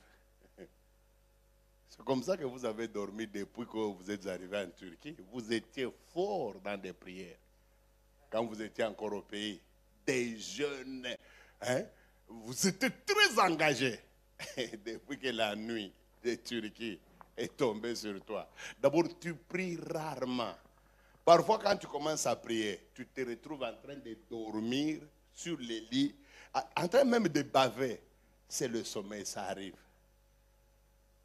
Speaker 1: C'est comme ça que vous avez dormi depuis que vous êtes arrivé en Turquie. Vous étiez fort dans des prières. Quand vous étiez encore au pays, des jeunes, vous étiez très engagés. Depuis que la nuit de Turquie est tombée sur toi. D'abord, tu pries rarement. Parfois, quand tu commences à prier, tu te retrouves en train de dormir sur les lits, en train même de baver. C'est le sommeil, ça arrive.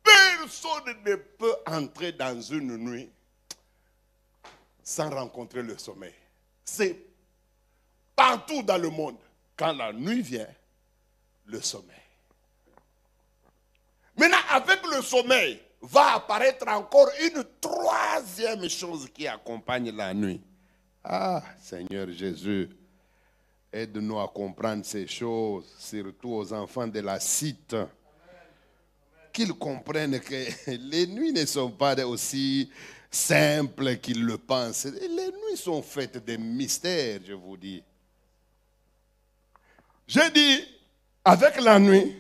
Speaker 1: Personne ne peut entrer dans une nuit sans rencontrer le sommeil. C'est partout dans le monde. Quand la nuit vient, le sommeil. Maintenant, avec le sommeil, va apparaître encore une troisième chose qui accompagne la nuit. Ah, Seigneur Jésus, aide-nous à comprendre ces choses, surtout aux enfants de la cite. Qu'ils comprennent que les nuits ne sont pas aussi simples qu'ils le pensent. Les nuits sont faites de mystères, je vous dis. J'ai dit, avec la nuit,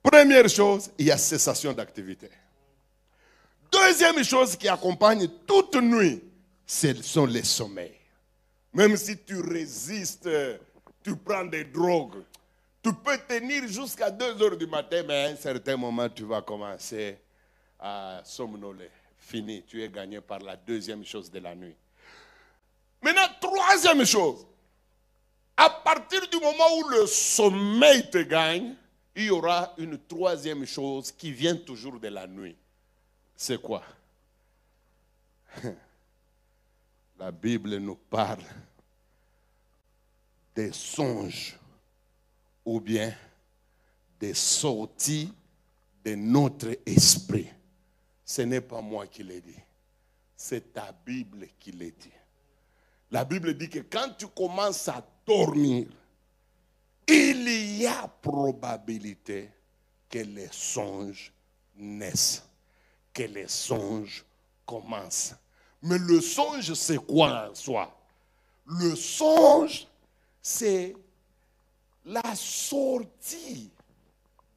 Speaker 1: première chose, il y a cessation d'activité. Deuxième chose qui accompagne toute nuit, ce sont les sommeils. Même si tu résistes, tu prends des drogues, tu peux tenir jusqu'à 2 heures du matin, mais à un certain moment, tu vas commencer à somnoler. Fini, tu es gagné par la deuxième chose de la nuit. Maintenant, troisième chose. À partir du moment où le sommeil te gagne, il y aura une troisième chose qui vient toujours de la nuit. C'est quoi? la Bible nous parle des songes ou bien des sorties de notre esprit. Ce n'est pas moi qui l'ai dit. C'est ta Bible qui l'a dit. La Bible dit que quand tu commences à dormir, il y a probabilité que les songes naissent, que les songes commencent. Mais le songe, c'est quoi en soi? Le songe, c'est la sortie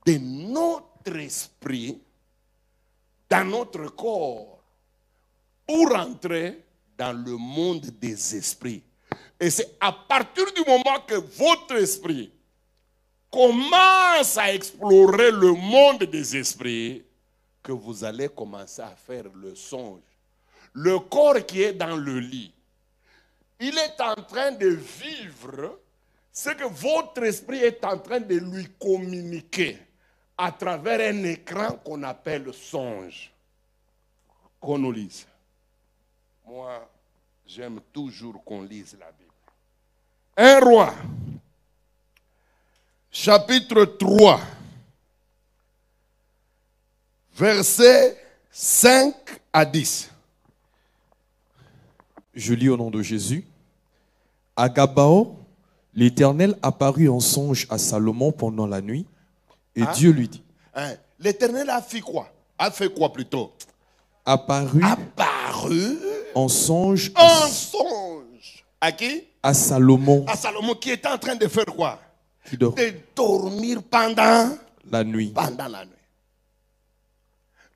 Speaker 1: de notre esprit dans notre corps pour entrer dans le monde des esprits. Et c'est à partir du moment que votre esprit commence à explorer le monde des esprits que vous allez commencer à faire le songe. Le corps qui est dans le lit, il est en train de vivre ce que votre esprit est en train de lui communiquer à travers un écran qu'on appelle songe. Qu'on nous lise. Moi, j'aime toujours qu'on lise la Bible. 1 Roi, chapitre 3, versets 5 à 10.
Speaker 2: Je lis au nom de Jésus. À Gabaon, l'Éternel apparut en songe à Salomon pendant la nuit, et Dieu lui dit.
Speaker 1: L'Éternel a fait quoi? A fait quoi plutôt?
Speaker 2: Apparu en songe.
Speaker 1: En songe. À qui?
Speaker 2: À Salomon.
Speaker 1: À Salomon qui était en train de faire quoi?
Speaker 2: De
Speaker 1: dormir pendant
Speaker 2: la nuit.
Speaker 1: Pendant la nuit.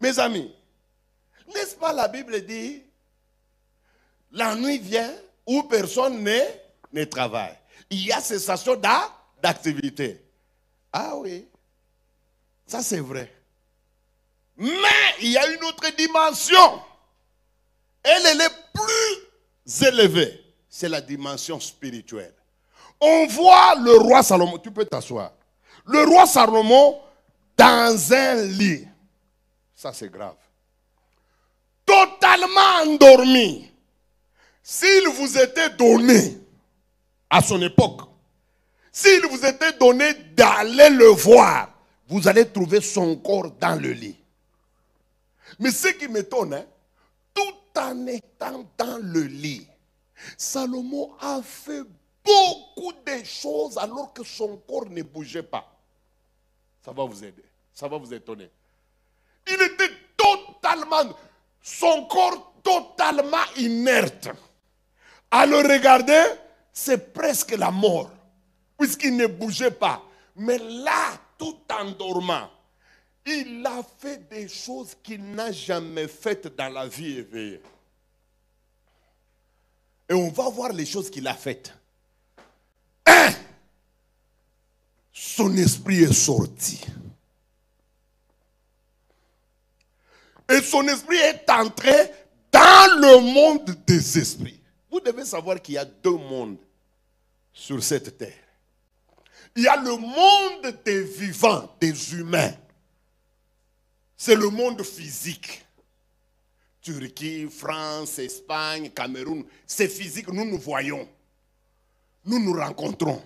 Speaker 1: Mes amis, n'est-ce pas la Bible dit, la nuit vient où personne ne travaille. Il y a cessation d'activité. Ah oui, ça c'est vrai. Mais il y a une autre dimension. Elle est plus élevée. C'est la dimension spirituelle. On voit le roi Salomon, tu peux t'asseoir. Le roi Salomon dans un lit. Ça c'est grave. Totalement endormi. S'il vous était donné, à son époque, s'il vous était donné d'aller le voir, vous allez trouver son corps dans le lit. Mais ce qui m'étonne, tout en étant dans le lit, Salomon a fait beaucoup de choses alors que son corps ne bougeait pas. Ça va vous aider, ça va vous étonner. Il était totalement, son corps totalement inerte. À le regarder, c'est presque la mort, puisqu'il ne bougeait pas. Mais là, tout en dormant, il a fait des choses qu'il n'a jamais faites dans la vie éveillée. Et on va voir les choses qu'il a faites. Son esprit est sorti. Et son esprit est entré dans le monde des esprits. Vous devez savoir qu'il y a deux mondes sur cette terre. Il y a le monde des vivants, des humains. C'est le monde physique. Turquie, France, Espagne, Cameroun. C'est physique, nous nous voyons. Nous nous rencontrons.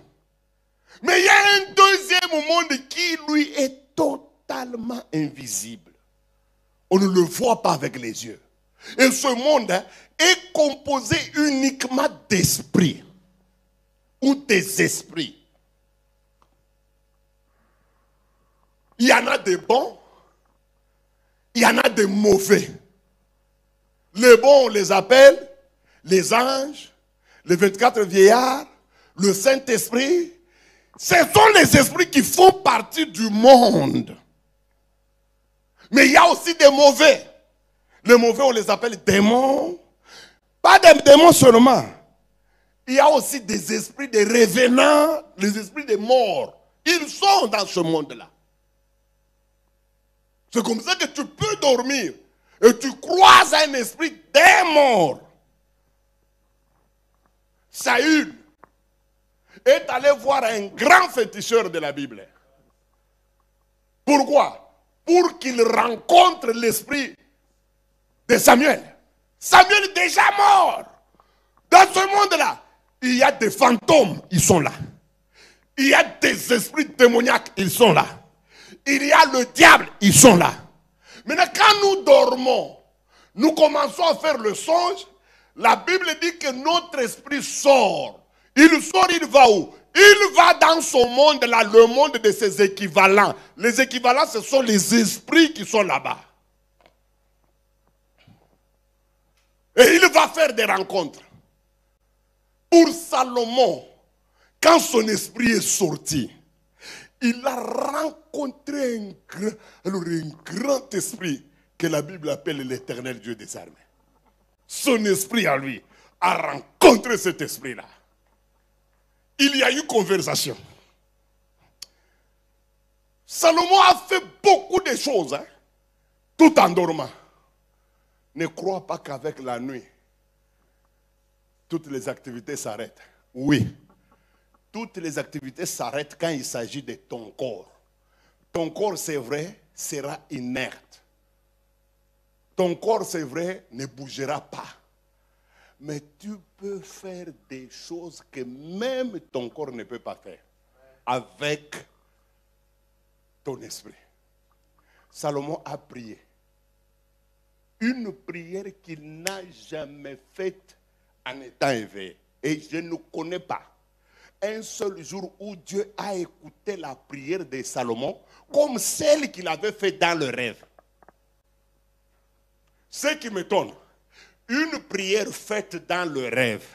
Speaker 1: Mais il y a un deuxième monde qui, lui, est totalement invisible. On ne le voit pas avec les yeux. Et ce monde est composé uniquement d'esprits ou des esprits. Il y en a des bons, il y en a des mauvais. Les bons, on les appelle les anges, les 24 vieillards, le Saint-Esprit. Ce sont les esprits qui font partie du monde. Mais il y a aussi des mauvais. Les mauvais, on les appelle démons. Pas des démons seulement. Il y a aussi des esprits de revenants, les esprits des morts. Ils sont dans ce monde-là. C'est comme ça que tu peux dormir et tu croises un esprit des morts. Saül est allé voir un grand féticheur de la Bible. Pourquoi? Pour qu'il rencontre l'esprit de Samuel. Samuel est déjà mort. Dans ce monde-là, il y a des fantômes, ils sont là. Il y a des esprits démoniaques, ils sont là. Il y a le diable, ils sont là. Maintenant, quand nous dormons, nous commençons à faire le songe. La Bible dit que notre esprit sort. Il sort, il va où? Il va dans son monde là, le monde de ses équivalents. Les équivalents, ce sont les esprits qui sont là-bas. Et il va faire des rencontres. Pour Salomon, quand son esprit est sorti, il a rencontré un grand esprit que la Bible appelle l'Éternel Dieu des armées. Son esprit à lui a rencontré cet esprit-là. Il y a eu conversation. Salomon a fait beaucoup de choses, hein, tout en dormant. Ne crois pas qu'avec la nuit, toutes les activités s'arrêtent. Oui, toutes les activités s'arrêtent quand il s'agit de ton corps. Ton corps, c'est vrai, sera inerte. Ton corps, c'est vrai, ne bougera pas. Mais tu peux faire des choses que même ton corps ne peut pas faire avec ton esprit. Salomon a prié. Une prière qu'il n'a jamais faite en étant éveillé. Et je ne connais pas un seul jour où Dieu a écouté la prière de Salomon comme celle qu'il avait faite dans le rêve. Ce qui m'étonne, une prière faite dans le rêve,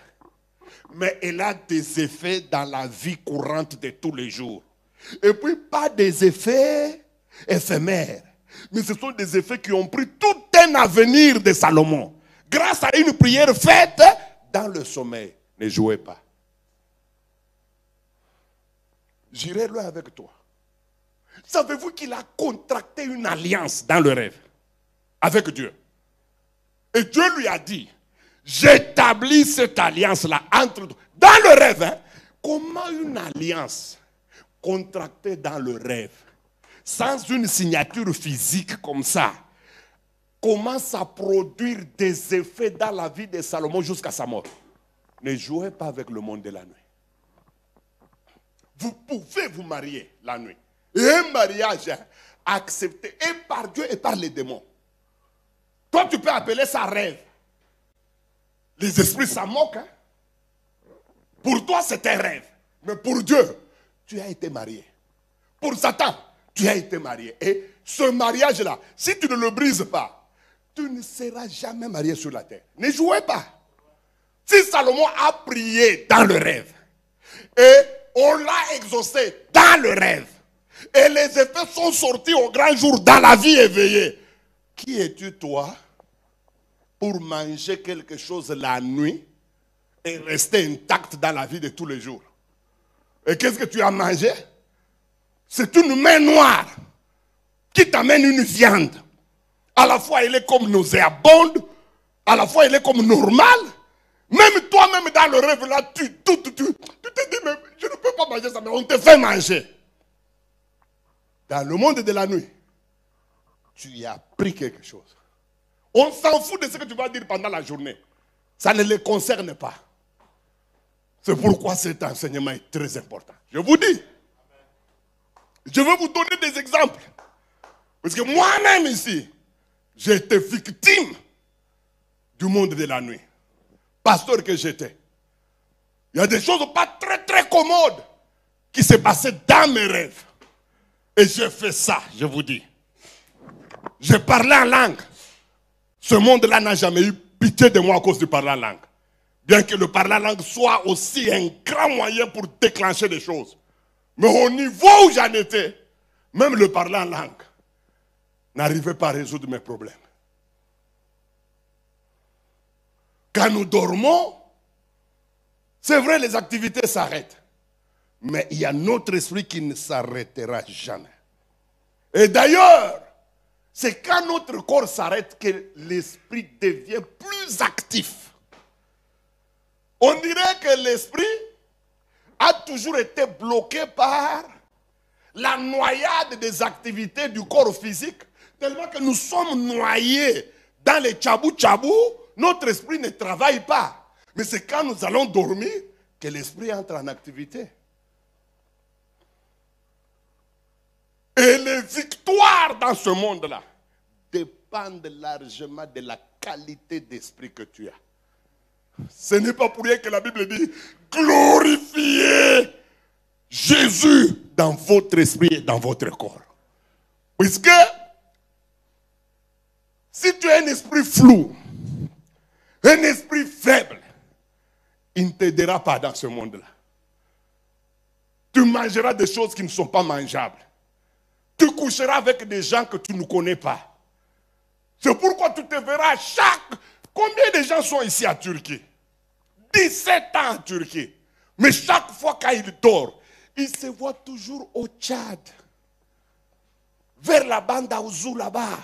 Speaker 1: mais elle a des effets dans la vie courante de tous les jours. Et puis pas des effets éphémères, mais ce sont des effets qui ont pris tout un avenir de Salomon. Grâce à une prière faite dans le sommeil. Ne jouez pas. J'irai loin avec toi. Savez-vous qu'il a contracté une alliance dans le rêve avec Dieu? Et Dieu lui a dit, j'établis cette alliance-là entre nous. Dans le rêve, hein, comment une alliance contractée dans le rêve, sans une signature physique comme ça, commence à produire des effets dans la vie de Salomon jusqu'à sa mort? Ne jouez pas avec le monde de la nuit. Vous pouvez vous marier la nuit. Et un mariage accepté et par Dieu et par les démons. Toi, tu peux appeler ça rêve. Les esprits s'en moquent. Hein? Pour toi, c'est un rêve. Mais pour Dieu, tu as été marié. Pour Satan, tu as été marié. Et ce mariage-là, si tu ne le brises pas, tu ne seras jamais marié sur la terre. Ne jouez pas. Si Salomon a prié dans le rêve, et on l'a exaucé dans le rêve, et les effets sont sortis au grand jour dans la vie éveillée, qui es-tu toi pour manger quelque chose la nuit et rester intact dans la vie de tous les jours? Et qu'est-ce que tu as mangé? C'est une main noire qui t'amène une viande. À la fois elle est comme nauséabonde, à la fois elle est comme normale. Même toi-même dans le rêve là, tu te dis, mais je ne peux pas manger ça, mais on te fait manger. Dans le monde de la nuit, tu y as pris quelque chose. On s'en fout de ce que tu vas dire pendant la journée. Ça ne les concerne pas. C'est pourquoi cet enseignement est très important. Je vous dis. Je vais vous donner des exemples. Parce que moi-même ici, j'ai été victime du monde de la nuit. Pasteur que j'étais. Il y a des choses pas très très commodes qui se passaient dans mes rêves. Et j'ai fait ça, je vous dis. J'ai parlé en langue. Ce monde-là n'a jamais eu pitié de moi à cause du parler en langue. Bien que le parler en langue soit aussi un grand moyen pour déclencher des choses. Mais au niveau où j'en étais, même le parler en langue n'arrivait pas à résoudre mes problèmes. Quand nous dormons, c'est vrai, les activités s'arrêtent. Mais il y a notre esprit qui ne s'arrêtera jamais. Et d'ailleurs, c'est quand notre corps s'arrête que l'esprit devient plus actif. On dirait que l'esprit a toujours été bloqué par la noyade des activités du corps physique, tellement que nous sommes noyés dans les tchabou-tchabou, notre esprit ne travaille pas. Mais c'est quand nous allons dormir que l'esprit entre en activité. Et les victoires dans ce monde-là dépendent largement de la qualité d'esprit que tu as. Ce n'est pas pour rien que la Bible dit glorifiez Jésus dans votre esprit et dans votre corps. Puisque si tu as un esprit flou, un esprit faible, il ne t'aidera pas dans ce monde-là. Tu mangeras des choses qui ne sont pas mangeables. Tu coucheras avec des gens que tu ne connais pas. C'est pourquoi tu te verras Combien de gens sont ici à Turquie? 17 ans en Turquie. Mais chaque fois qu'il dort, il se voit toujours au Tchad. Vers la bande à Ouzou là-bas.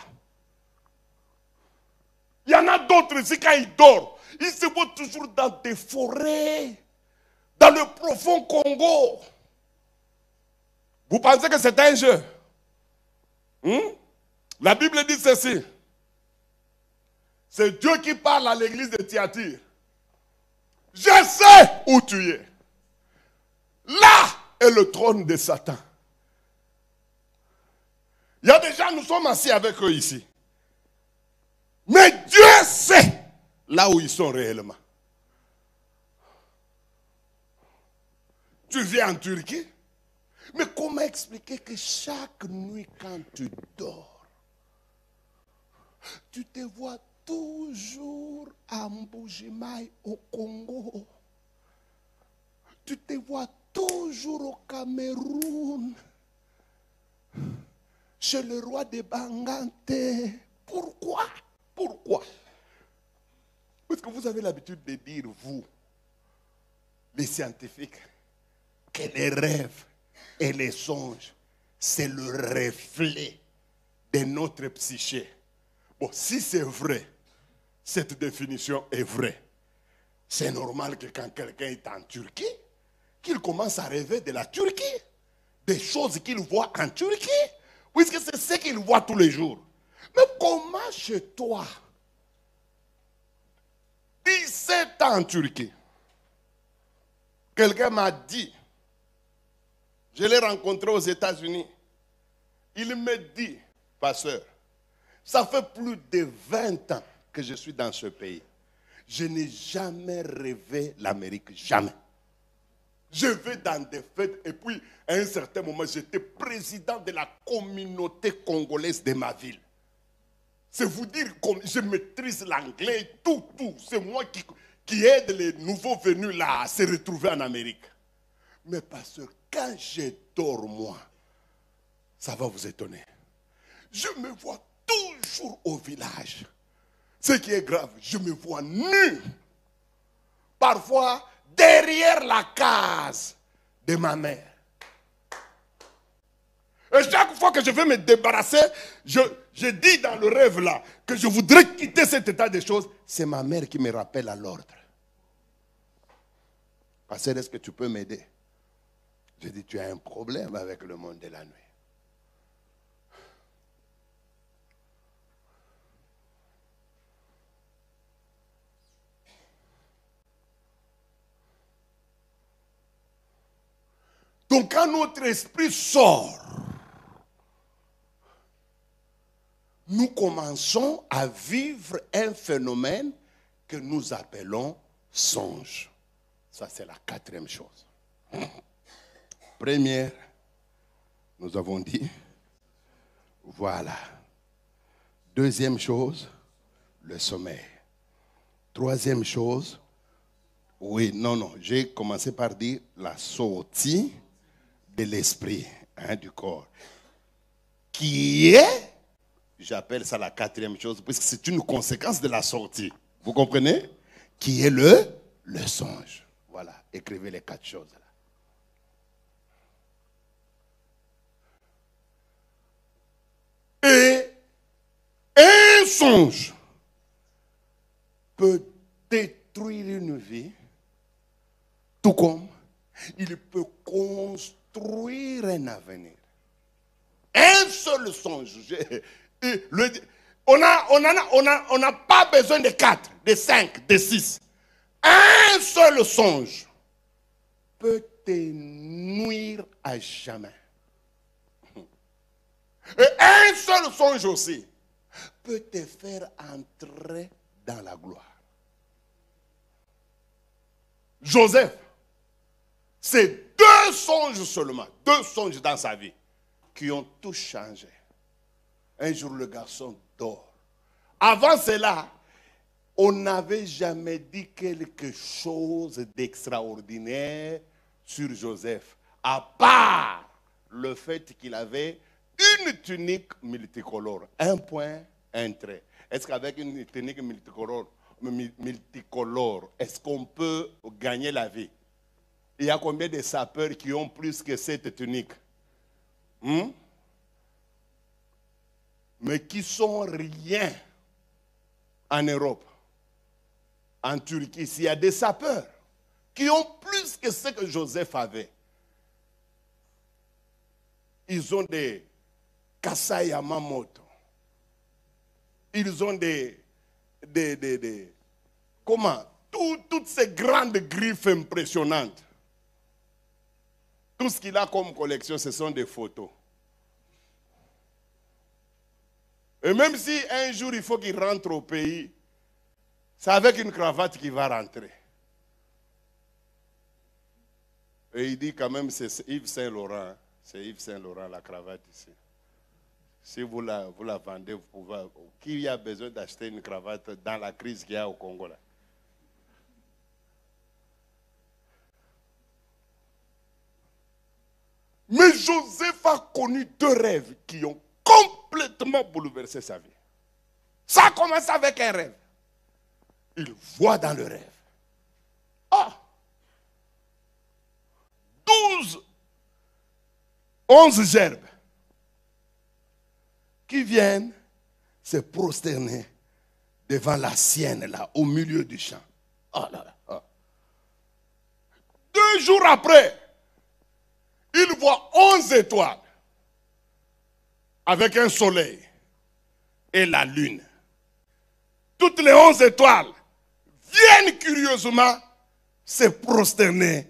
Speaker 1: Il y en a d'autres ici, quand ils dorment, ils se voient toujours dans des forêts, dans le profond Congo. Vous pensez que c'est un jeu? La Bible dit ceci. C'est Dieu qui parle à l'église de Thyatire. Je sais où tu es. Là est le trône de Satan. Il y a des gens, nous sommes assis avec eux ici. Mais Dieu sait là où ils sont réellement. Tu viens en Turquie, mais comment expliquer que chaque nuit quand tu dors, tu te vois toujours à Mbujimaï au Congo. Tu te vois toujours au Cameroun, chez le roi de Bangante. Pourquoi? Pourquoi? Parce que vous avez l'habitude de dire, vous, les scientifiques, que les rêves et les songes, c'est le reflet de notre psyché. Bon, si c'est vrai, cette définition est vraie. C'est normal que quand quelqu'un est en Turquie, qu'il commence à rêver de la Turquie, des choses qu'il voit en Turquie, puisque c'est ce qu'il voit tous les jours. Mais comment chez toi, 17 ans en Turquie, quelqu'un m'a dit, je l'ai rencontré aux États-Unis, il me dit, pasteur, ça fait plus de 20 ans que je suis dans ce pays. Je n'ai jamais rêvé l'Amérique, jamais. Je vais dans des fêtes et puis à un certain moment, j'étais président de la communauté congolaise de ma ville. C'est vous dire comme je maîtrise l'anglais, tout. C'est moi qui aide les nouveaux venus là à se retrouver en Amérique. Mais pasteur, quand je dors moi, ça va vous étonner. Je me vois toujours au village. Ce qui est grave, je me vois nu. Parfois, derrière la case de ma mère. Et chaque fois que je veux me débarrasser, je dis dans le rêve là que je voudrais quitter cet état de choses. C'est ma mère qui me rappelle à l'ordre. Pasteur, est-ce que tu peux m'aider? Je dis, tu as un problème avec le monde de la nuit. Donc quand notre esprit sort, nous commençons à vivre un phénomène que nous appelons songe. Ça, c'est la quatrième chose. Première, nous avons dit, voilà. Deuxième chose, le sommeil. Troisième chose, j'ai commencé par dire la sortie de l'esprit, du corps, qui est, j'appelle ça la quatrième chose, puisque c'est une conséquence de la sortie. Vous comprenez? Qui est le songe. Voilà, écrivez les 4 choses là. Et un songe peut détruire une vie, tout comme il peut construire un avenir. Un seul songe. On n'a pas besoin de 4, de 5, de 6. Un un seul songe peut te nuire à jamais. Et un seul songe aussi peut te faire entrer dans la gloire. Joseph, c'est 2 songes seulement, 2 songes dans sa vie qui ont tout changé. Un jour, le garçon dort. Avant cela, on n'avait jamais dit quelque chose d'extraordinaire sur Joseph, à part le fait qu'il avait une tunique multicolore. Un point, un trait. Est-ce qu'avec une tunique multicolore, est-ce qu'on peut gagner la vie? Il y a combien de sapeurs qui ont plus que cette tunique? Mais qui sont rien en Europe, en Turquie. S'il y a des sapeurs qui ont plus que ce que Joseph avait. Ils ont des Kasai Yamamoto. Ils ont comment? Toutes ces grandes griffes impressionnantes. Tout ce qu'il a comme collection, ce sont des photos. Et même si un jour il faut qu'il rentre au pays, c'est avec une cravate qu'il va rentrer. Et il dit quand même, c'est Yves Saint Laurent. Hein. C'est Yves Saint Laurent, la cravate ici. Si vous la vendez, vous pouvez. Qui a besoin d'acheter une cravate dans la crise qu'il y a au Congo là? Mais Joseph a connu 2 rêves qui ont complètement bouleversé sa vie. Ça a commencé avec un rêve. Il voit dans le rêve. 11 gerbes qui viennent se prosterner devant la sienne là, au milieu du champ. 2 jours après, il voit 11 étoiles avec un soleil et la lune. Toutes les 11 étoiles viennent curieusement se prosterner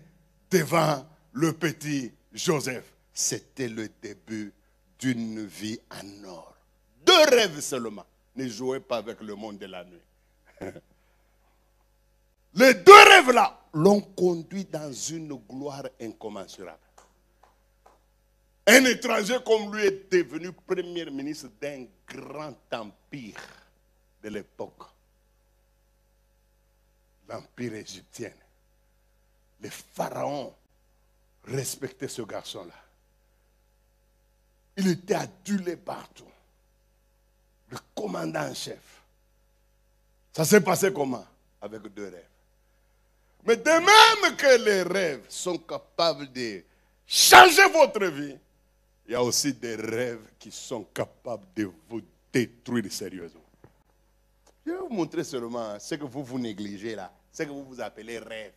Speaker 1: devant le petit Joseph. C'était le début d'une vie en or. 2 rêves seulement. Ne jouez pas avec le monde de la nuit. Les 2 rêves-là l'ont conduit dans une gloire incommensurable. Un étranger comme lui est devenu premier ministre d'un grand empire de l'époque. L'empire égyptien. Les pharaons respectaient ce garçon-là. Il était adulé partout. Le commandant en chef. Ça s'est passé comment? Avec 2 rêves. Mais de même que les rêves sont capables de changer votre vie, il y a aussi des rêves qui sont capables de vous détruire sérieusement. Je vais vous montrer seulement ce que vous négligez là, ce que vous appelez rêve.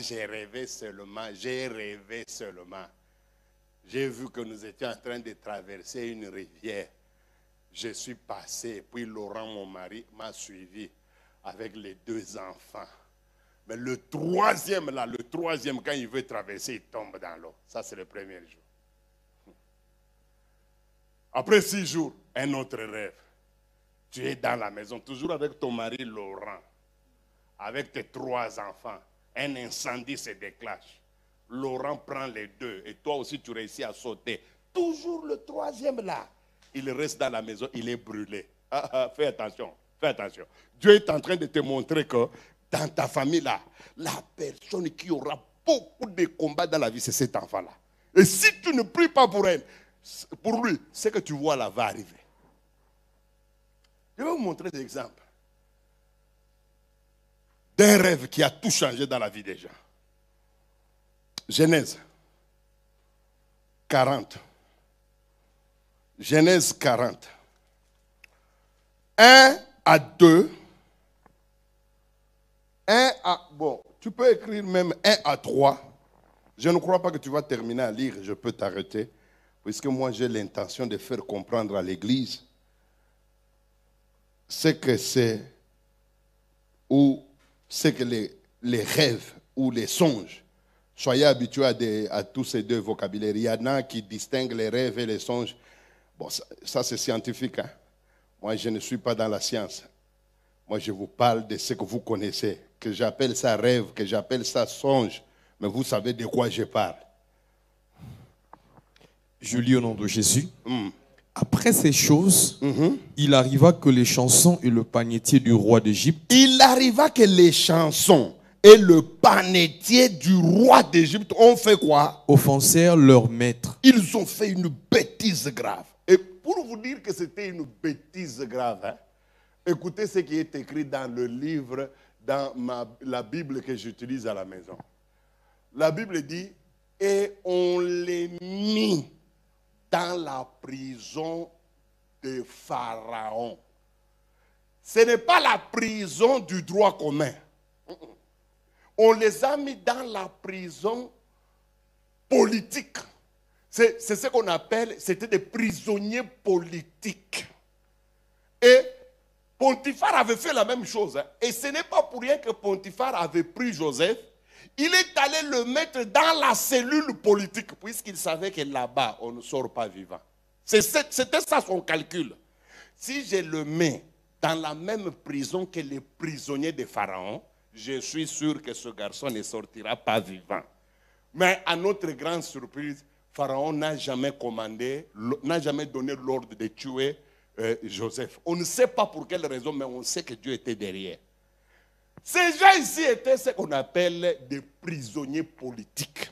Speaker 1: J'ai rêvé seulement, j'ai rêvé seulement. J'ai vu que nous étions en train de traverser une rivière. Je suis passé, puis Laurent, mon mari, m'a suivi avec les 2 enfants. Mais le troisième, quand il veut traverser, il tombe dans l'eau. Ça, c'est le premier jour. Après 6 jours, un autre rêve. Tu es dans la maison, toujours avec ton mari Laurent, avec tes 3 enfants. Un incendie se déclenche. Laurent prend les 2 et toi aussi tu réussis à sauter. Toujours le 3e là. Il reste dans la maison, il est brûlé. Fais attention, fais attention. Dieu est en train de te montrer que dans ta famille là, la personne qui aura beaucoup de combats dans la vie, c'est cet enfant-là. Et si tu ne pries pas pour elle, pour lui, ce que tu vois là va arriver. Je vais vous montrer des exemples d'un rêve qui a tout changé dans la vie des gens. Genèse 40. Genèse 40. 1 à 2. 1 à... Bon, tu peux écrire même 1 à 3. Je ne crois pas que tu vas terminer à lire, je peux t'arrêter. Puisque moi j'ai l'intention de faire comprendre à l'Église ce que c'est ou c'est que les rêves ou les songes, soyez habitués à tous ces deux vocabulaires. Il y en a qui distinguent les rêves et les songes. Bon, ça c'est scientifique. Hein? Moi, je ne suis pas dans la science. Moi, je vous parle de ce que vous connaissez, que j'appelle ça rêve, que j'appelle ça songe. Mais vous savez de quoi je parle.
Speaker 2: Je lis au nom de Jésus. Après ces choses, il arriva que les chansons et le panetier du roi d'Égypte.
Speaker 1: Il arriva que les chansons et le panetier du roi d'Égypte ont fait quoi?
Speaker 2: Offensèrent leur maître.
Speaker 1: Ils ont fait une bêtise grave. Et pour vous dire que c'était une bêtise grave, hein, écoutez ce qui est écrit dans le livre, dans la Bible que j'utilise à la maison. La Bible dit, et on les mit dans la prison de Pharaon. Ce n'est pas la prison du droit commun. On les a mis dans la prison politique. C'est ce qu'on appelle, c'était des prisonniers politiques. Et Potiphar avait fait la même chose. Hein. Et ce n'est pas pour rien que Potiphar avait pris Joseph. Il est allé le mettre dans la cellule politique, puisqu'il savait que là-bas, on ne sort pas vivant. C'était ça son calcul. Si je le mets dans la même prison que les prisonniers de Pharaon, je suis sûr que ce garçon ne sortira pas vivant. Mais à notre grande surprise, Pharaon n'a jamais commandé, n'a jamais donné l'ordre de tuer Joseph. On ne sait pas pour quelle raison, mais on sait que Dieu était derrière. Ces gens ici étaient ce qu'on appelle des prisonniers politiques.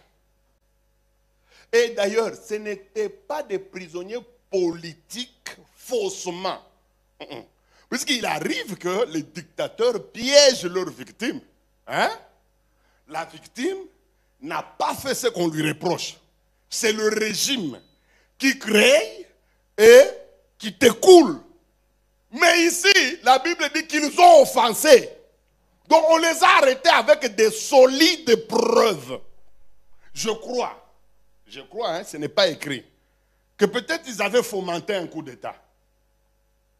Speaker 1: Et d'ailleurs, ce n'étaient pas des prisonniers politiques faussement. Puisqu'il arrive que les dictateurs piègent leurs victimes. Hein? La victime n'a pas fait ce qu'on lui reproche. C'est le régime qui crée et qui t'écoule. Mais ici, la Bible dit qu'ils ont offensé. Donc on les a arrêtés avec des solides preuves. Je crois, hein, ce n'est pas écrit, que peut-être ils avaient fomenté un coup d'État.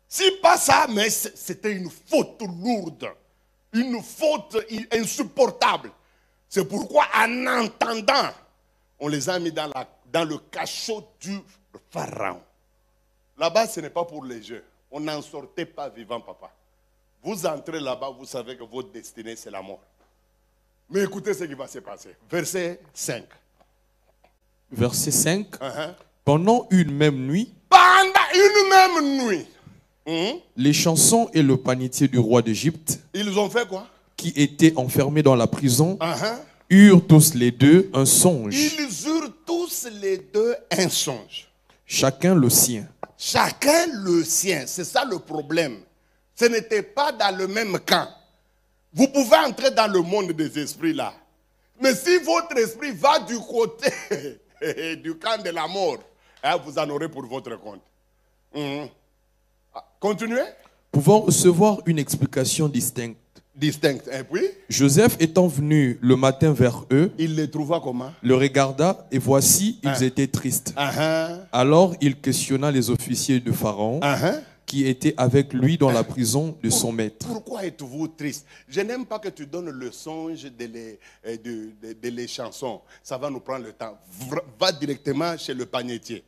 Speaker 1: Si pas ça, mais c'était une faute lourde, une faute insupportable. C'est pourquoi en entendant, on les a mis dans le cachot du Pharaon. Là-bas, ce n'est pas pour les jeux. On n'en sortait pas vivant, papa. Vous entrez là-bas, vous savez que votre destinée, c'est la mort. Mais écoutez ce qui va se passer. Verset 5.
Speaker 2: Verset 5. Pendant une même nuit.
Speaker 1: Pendant une même nuit.
Speaker 2: Les chansons et le panetier du roi d'Égypte.
Speaker 1: Ils ont fait quoi?
Speaker 2: Qui étaient enfermés dans la prison. Eurent tous les deux un songe.
Speaker 1: Ils eurent tous les deux un songe.
Speaker 2: Chacun le sien.
Speaker 1: Chacun le sien. C'est ça le problème. Ce n'était pas dans le même camp. Vous pouvez entrer dans le monde des esprits là. Mais si votre esprit va du côté du camp de la mort, hein, vous en aurez pour votre compte. Continuez.
Speaker 2: Pouvant recevoir une explication distincte.
Speaker 1: Et puis,
Speaker 2: Joseph étant venu le matin vers eux,
Speaker 1: il les trouva comment?
Speaker 2: Le regarda et voici, ils étaient tristes. Alors il questionna les officiers de Pharaon qui étaient avec lui dans la prison de son maître.
Speaker 1: Pourquoi êtes-vous triste? Je n'aime pas que tu donnes le songe de les chansons. Ça va nous prendre le temps. Va directement chez le panetier.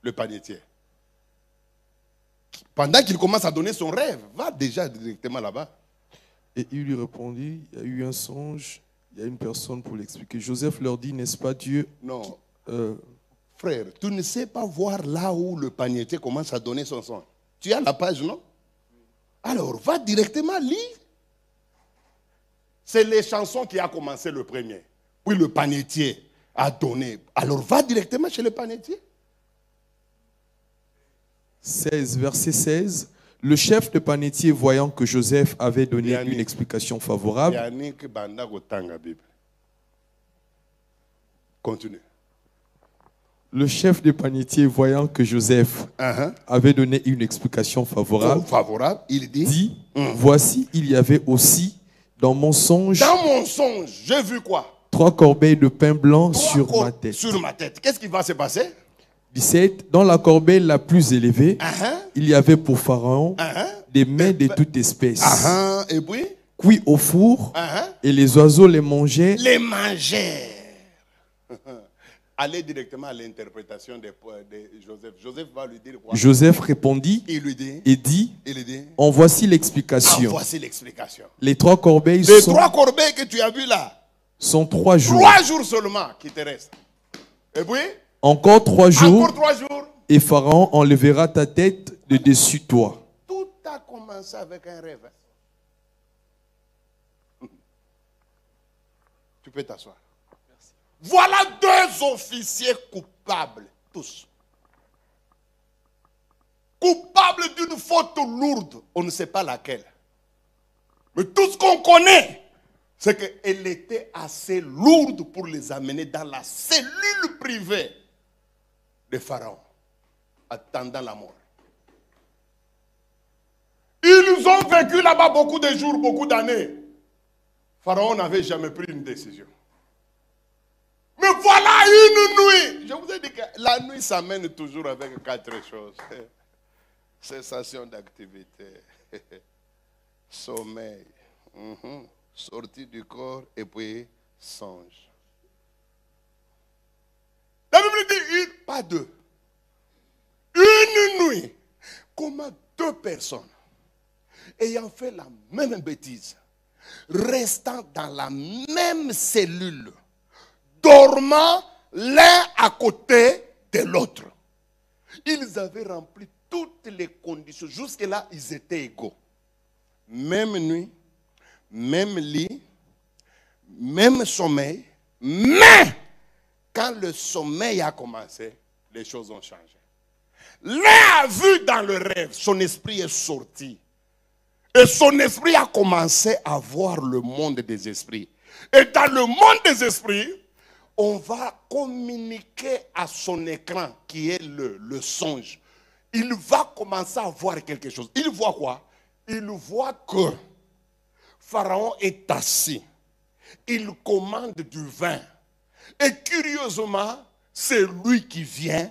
Speaker 1: Le panetier. Pendant qu'il commence à donner son rêve, va déjà directement là-bas.
Speaker 2: Et il lui répondit, il y a eu un songe, il y a une personne pour l'expliquer. Joseph leur dit, n'est-ce pas Dieu?
Speaker 1: Non. Frère, tu ne sais pas voir là où le panetier commence à donner son songe. Tu as la page, non? Alors, va directement lire. C'est les chansons qui a commencé le premier. Puis le panetier a donné. Alors, va directement chez le panetier.
Speaker 2: 16, verset 16. Le chef de panetier, voyant que Joseph avait donné une explication favorable.
Speaker 1: Continue.
Speaker 2: Le chef de panetier, voyant que Joseph avait donné une explication favorable,
Speaker 1: il dit,
Speaker 2: voici, il y avait aussi dans mon songe.
Speaker 1: Dans mon songe, j'ai vu quoi?
Speaker 2: 3 corbeilles de pain blanc sur ma tête.
Speaker 1: Sur ma tête. Qu'est-ce qui va se passer?
Speaker 2: 17. Dans la corbeille la plus élevée, il y avait pour Pharaon des mets de toute espèce.
Speaker 1: Et puis?
Speaker 2: cuits au four et les oiseaux les mangeaient.
Speaker 1: Les mangèrent. Allez directement à l'interprétation de Joseph. Joseph va lui dire quoi?
Speaker 2: Joseph répondit
Speaker 1: Il lui dit,
Speaker 2: et dit, en voici
Speaker 1: ah,
Speaker 2: l'explication.
Speaker 1: voici l'explication.
Speaker 2: Les 3 corbeilles
Speaker 1: Les 3 corbeilles que tu as vues là,
Speaker 2: sont 3 jours.
Speaker 1: 3 jours seulement qui te restent. Et puis,
Speaker 2: encore 3 jours,
Speaker 1: encore 3 jours,
Speaker 2: et Pharaon enlèvera ta tête de dessus toi.
Speaker 1: Tout a commencé avec un rêve. Tu peux t'asseoir. Voilà 2 officiers coupables, tous. Coupables d'une faute lourde, on ne sait pas laquelle. Mais tout ce qu'on connaît, c'est qu'elle était assez lourde pour les amener dans la cellule privée de Pharaon, attendant la mort. Ils ont vécu là-bas beaucoup de jours, beaucoup d'années. Pharaon n'avait jamais pris une décision. Mais voilà une nuit. Je vous ai dit que la nuit s'amène toujours avec 4 choses. Cessation d'activité, sommeil, sortie du corps et puis songe. La Bible dit pas 2. Une nuit. Comment 2 personnes ayant fait la même bêtise, restant dans la même cellule, dormant l'un à côté de l'autre. Ils avaient rempli toutes les conditions. Jusque-là, ils étaient égaux. Même nuit, même lit, même sommeil. Mais, quand le sommeil a commencé, les choses ont changé. L'un a vu dans le rêve, son esprit est sorti. Et son esprit a commencé à voir le monde des esprits. Et dans le monde des esprits, on va communiquer à son écran qui est le songe. Il va commencer à voir quelque chose. Il voit quoi? Il voit que Pharaon est assis. Il commande du vin. Et curieusement, c'est lui qui vient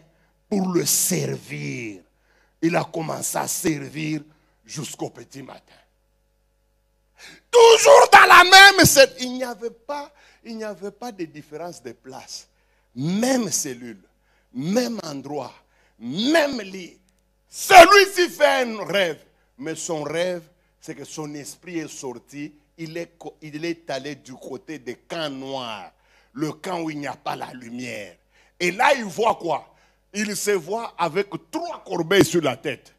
Speaker 1: pour le servir. Il a commencé à servir jusqu'au petit matin. Toujours dans la même scène. Il n'y avait pas de différence de place. Même cellule, même endroit, même lit. Celui-ci fait un rêve. Mais son rêve, c'est que son esprit est sorti. Il est allé du côté des camps noirs. Le camp où il n'y a pas la lumière. Et là, il voit quoi? Il se voit avec 3 corbeilles sur la tête,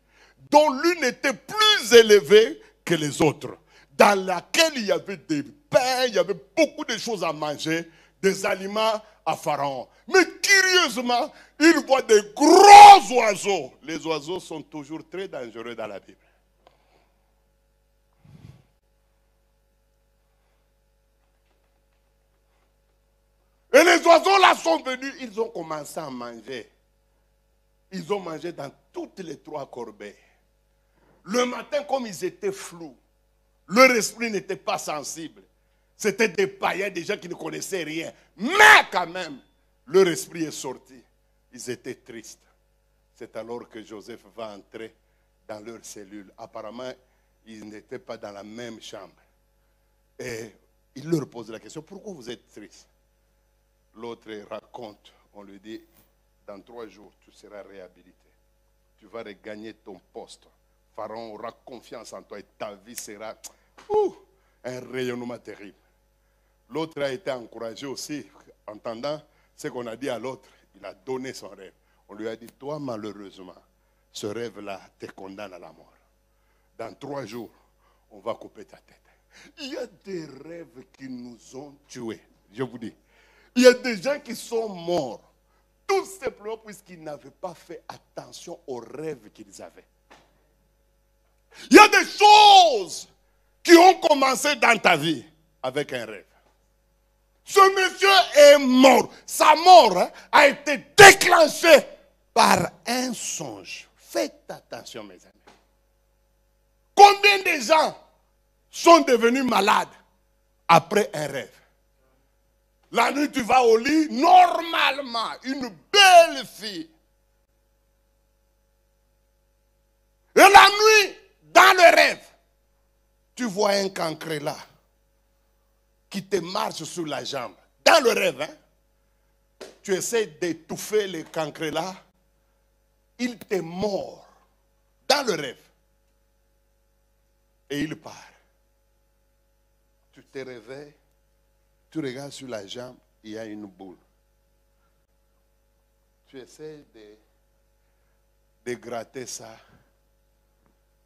Speaker 1: dont l'une était plus élevée que les autres, dans laquelle il y avait des pains, il y avait beaucoup de choses à manger, des aliments à Pharaon. Mais curieusement, il voit des gros oiseaux. Les oiseaux sont toujours très dangereux dans la Bible. Et les oiseaux là sont venus, ils ont commencé à manger. Ils ont mangé dans toutes les 3 corbeilles. Le matin, comme ils étaient flous, leur esprit n'était pas sensible. C'était des païens, des gens qui ne connaissaient rien. Mais quand même, leur esprit est sorti. Ils étaient tristes. C'est alors que Joseph va entrer dans leur cellule. Apparemment, ils n'étaient pas dans la même chambre. Et il leur pose la question, pourquoi vous êtes tristes? L'autre raconte, on lui dit, dans 3 jours, tu seras réhabilité. Tu vas regagner ton poste. Pharaon aura confiance en toi et ta vie sera un rayonnement terrible. L'autre a été encouragé aussi, entendant ce qu'on a dit à l'autre. Il a donné son rêve. On lui a dit, toi malheureusement, ce rêve-là te condamne à la mort. Dans 3 jours, on va couper ta tête. Il y a des rêves qui nous ont tués. Je vous dis, il y a des gens qui sont morts. Tout simplement puisqu'ils n'avaient pas fait attention aux rêves qu'ils avaient. Il y a des choses qui ont commencé dans ta vie avec un rêve. Ce monsieur est mort. Sa mort a été déclenchée par un songe. Faites attention, mes amis. Combien de gens sont devenus malades après un rêve? La nuit, tu vas au lit, normalement, une belle fille. Et la nuit, dans le rêve, tu vois un cancre là qui te marche sur la jambe. Dans le rêve, hein, tu essaies d'étouffer le cancre là, il te mord dans le rêve. Et il part. Tu te réveilles, tu regardes sur la jambe, il y a une boule. Tu essaies de gratter ça,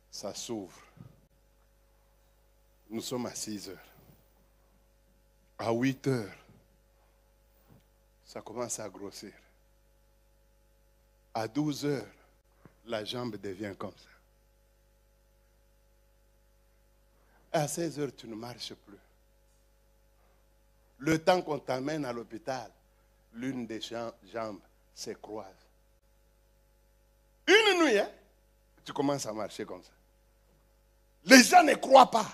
Speaker 1: ça s'ouvre. Nous sommes à 6 heures. À 8 heures, ça commence à grossir. À 12 heures, la jambe devient comme ça. À 16 heures, tu ne marches plus. Le temps qu'on t'amène à l'hôpital, l'une des jambes s'écroise. Une nuit, hein, tu commences à marcher comme ça. Les gens ne croient pas.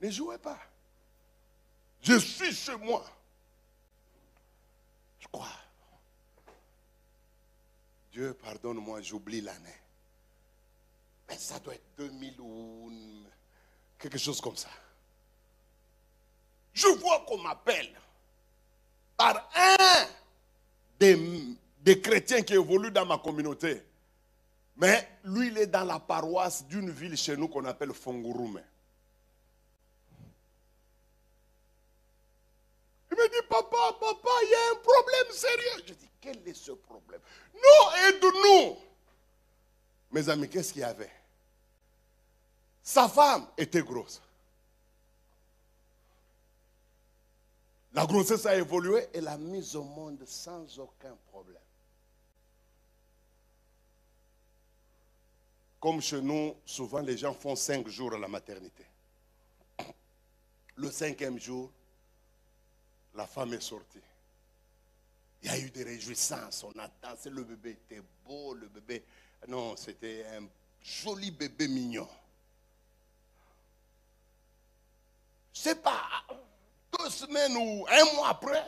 Speaker 1: Ne jouez pas. Je suis chez moi. Je crois. Dieu, pardonne-moi, j'oublie l'année. Mais ça doit être 2000 ou quelque chose comme ça. Je vois qu'on m'appelle par un des chrétiens qui évoluent dans ma communauté. Mais lui, il est dans la paroisse d'une ville chez nous qu'on appelle Fongurume. Il me dit, papa, il y a un problème sérieux. Je dis, quel est ce problème? Non, aide-nous. Mes amis, qu'est-ce qu'il y avait? Sa femme était grosse. La grossesse a évolué et l'a mise au monde sans aucun problème. Comme chez nous, souvent les gens font 5 jours à la maternité. Le 5e jour, la femme est sortie. Il y a eu des réjouissances, on a dansé, le bébé était beau, le bébé... Non, c'était un joli bébé mignon. Je ne sais pas, 2 semaines ou 1 mois après,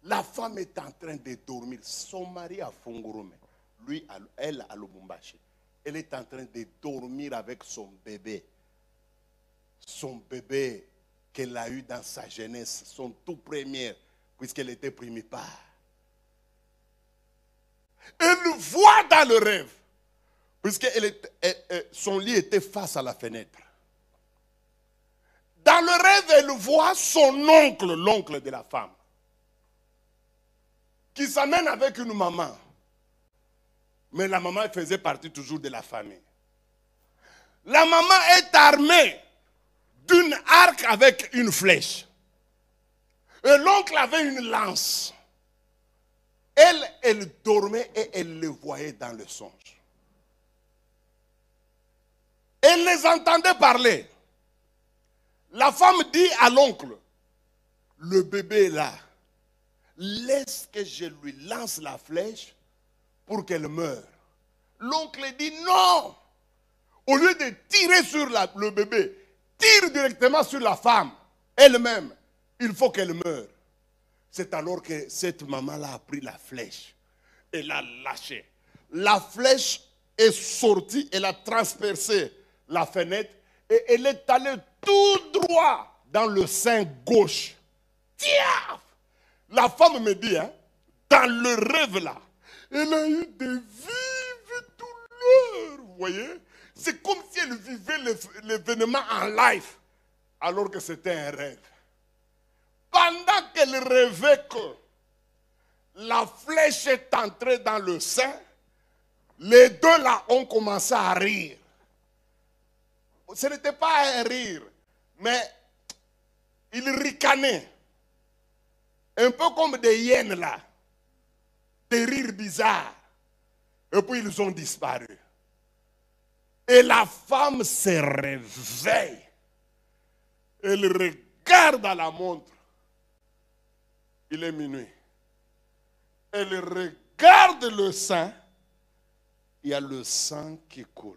Speaker 1: la femme est en train de dormir. Son mari a Fongurume, lui, elle à Lubumbashi. Elle est en train de dormir avec son bébé. Son bébé qu'elle a eu dans sa jeunesse, son tout premier, puisqu'elle était primipare. Elle voit dans le rêve, puisque son lit était face à la fenêtre. Dans le rêve, elle voit son oncle, l'oncle de la femme, qui s'amène avec une maman. Mais la maman faisait partie toujours de la famille. La maman est armée d'une arc avec une flèche. Et l'oncle avait une lance. Elle dormait et elle le voyait dans le songe. Elle les entendait parler. La femme dit à l'oncle, le bébé est là. Laisse que je lui lance la flèche pour qu'elle meure. L'oncle dit non. Au lieu de tirer sur le bébé, tire directement sur la femme elle-même. Il faut qu'elle meure. C'est alors que cette maman-là a pris la flèche et l'a lâchée. La flèche est sortie, elle a transpercé la fenêtre et elle est allée tout droit dans le sein gauche. Tiens! La femme me dit, hein, dans le rêve là, elle a eu des vives douleurs, vous voyez? C'est comme si elle vivait l'événement en live, alors que c'était un rêve. Pendant qu'elle rêvait que la flèche est entrée dans le sein, les deux là ont commencé à rire. Ce n'était pas un rire, mais ils ricanaient. Un peu comme des hyènes là. Des rires bizarres. Et puis ils ont disparu. Et la femme se réveille. Elle regarde à la montre. Il est minuit. Elle regarde le sang. Il y a le sang qui coule.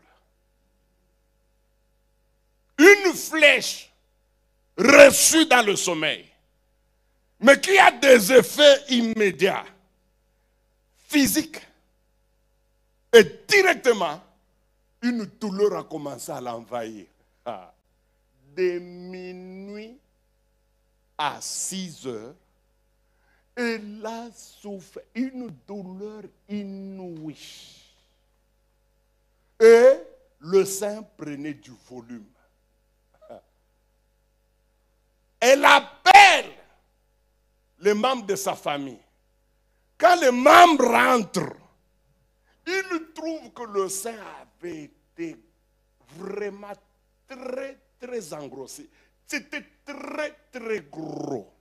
Speaker 1: Une flèche reçue dans le sommeil, mais qui a des effets immédiats, physiques, et directement, une douleur a commencé à l'envahir. De minuit à 6 heures, elle a souffert une douleur inouïe. Et le sein prenait du volume. Elle appelle les membres de sa famille. Quand les membres rentrent, ils trouvent que le sein avait été vraiment très, très engrossé. C'était très, très gros.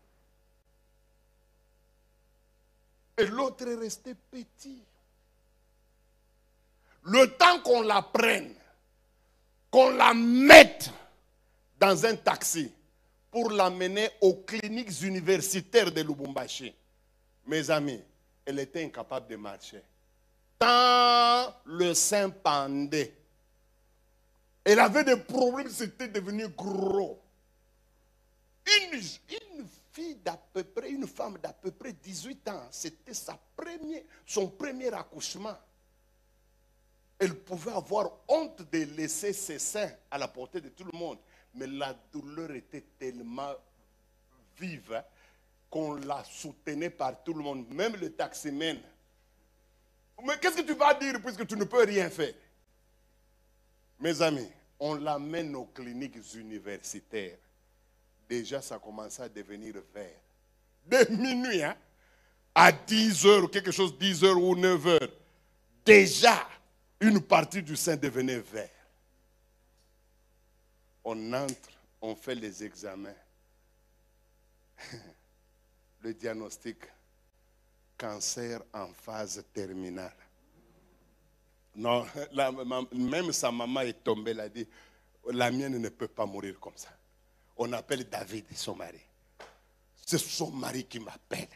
Speaker 1: Et l'autre est resté petit. Le temps qu'on la prenne, qu'on la mette dans un taxi pour l'amener aux cliniques universitaires de Lubumbashi, mes amis, elle était incapable de marcher. Tant le sein pendait. Elle avait des problèmes, c'était devenu gros. Une fille d'à peu près, une femme d'à peu près 18 ans, c'était son premier accouchement. Elle pouvait avoir honte de laisser ses seins à la portée de tout le monde. Mais la douleur était tellement vive qu'on la soutenait par tout le monde, même le taximan. Mais qu'est-ce que tu vas dire puisque tu ne peux rien faire? Mes amis, on l'amène aux cliniques universitaires. Déjà, ça commençait à devenir vert. De minuit, hein, à 10 heures, quelque chose, 10 heures ou 9 heures, déjà, une partie du sein devenait vert. On entre, on fait les examens. Le diagnostic, cancer en phase terminale. Non, même sa maman est tombée, elle a dit, la mienne ne peut pas mourir comme ça. On appelle David, son mari. C'est son mari qui m'appelle.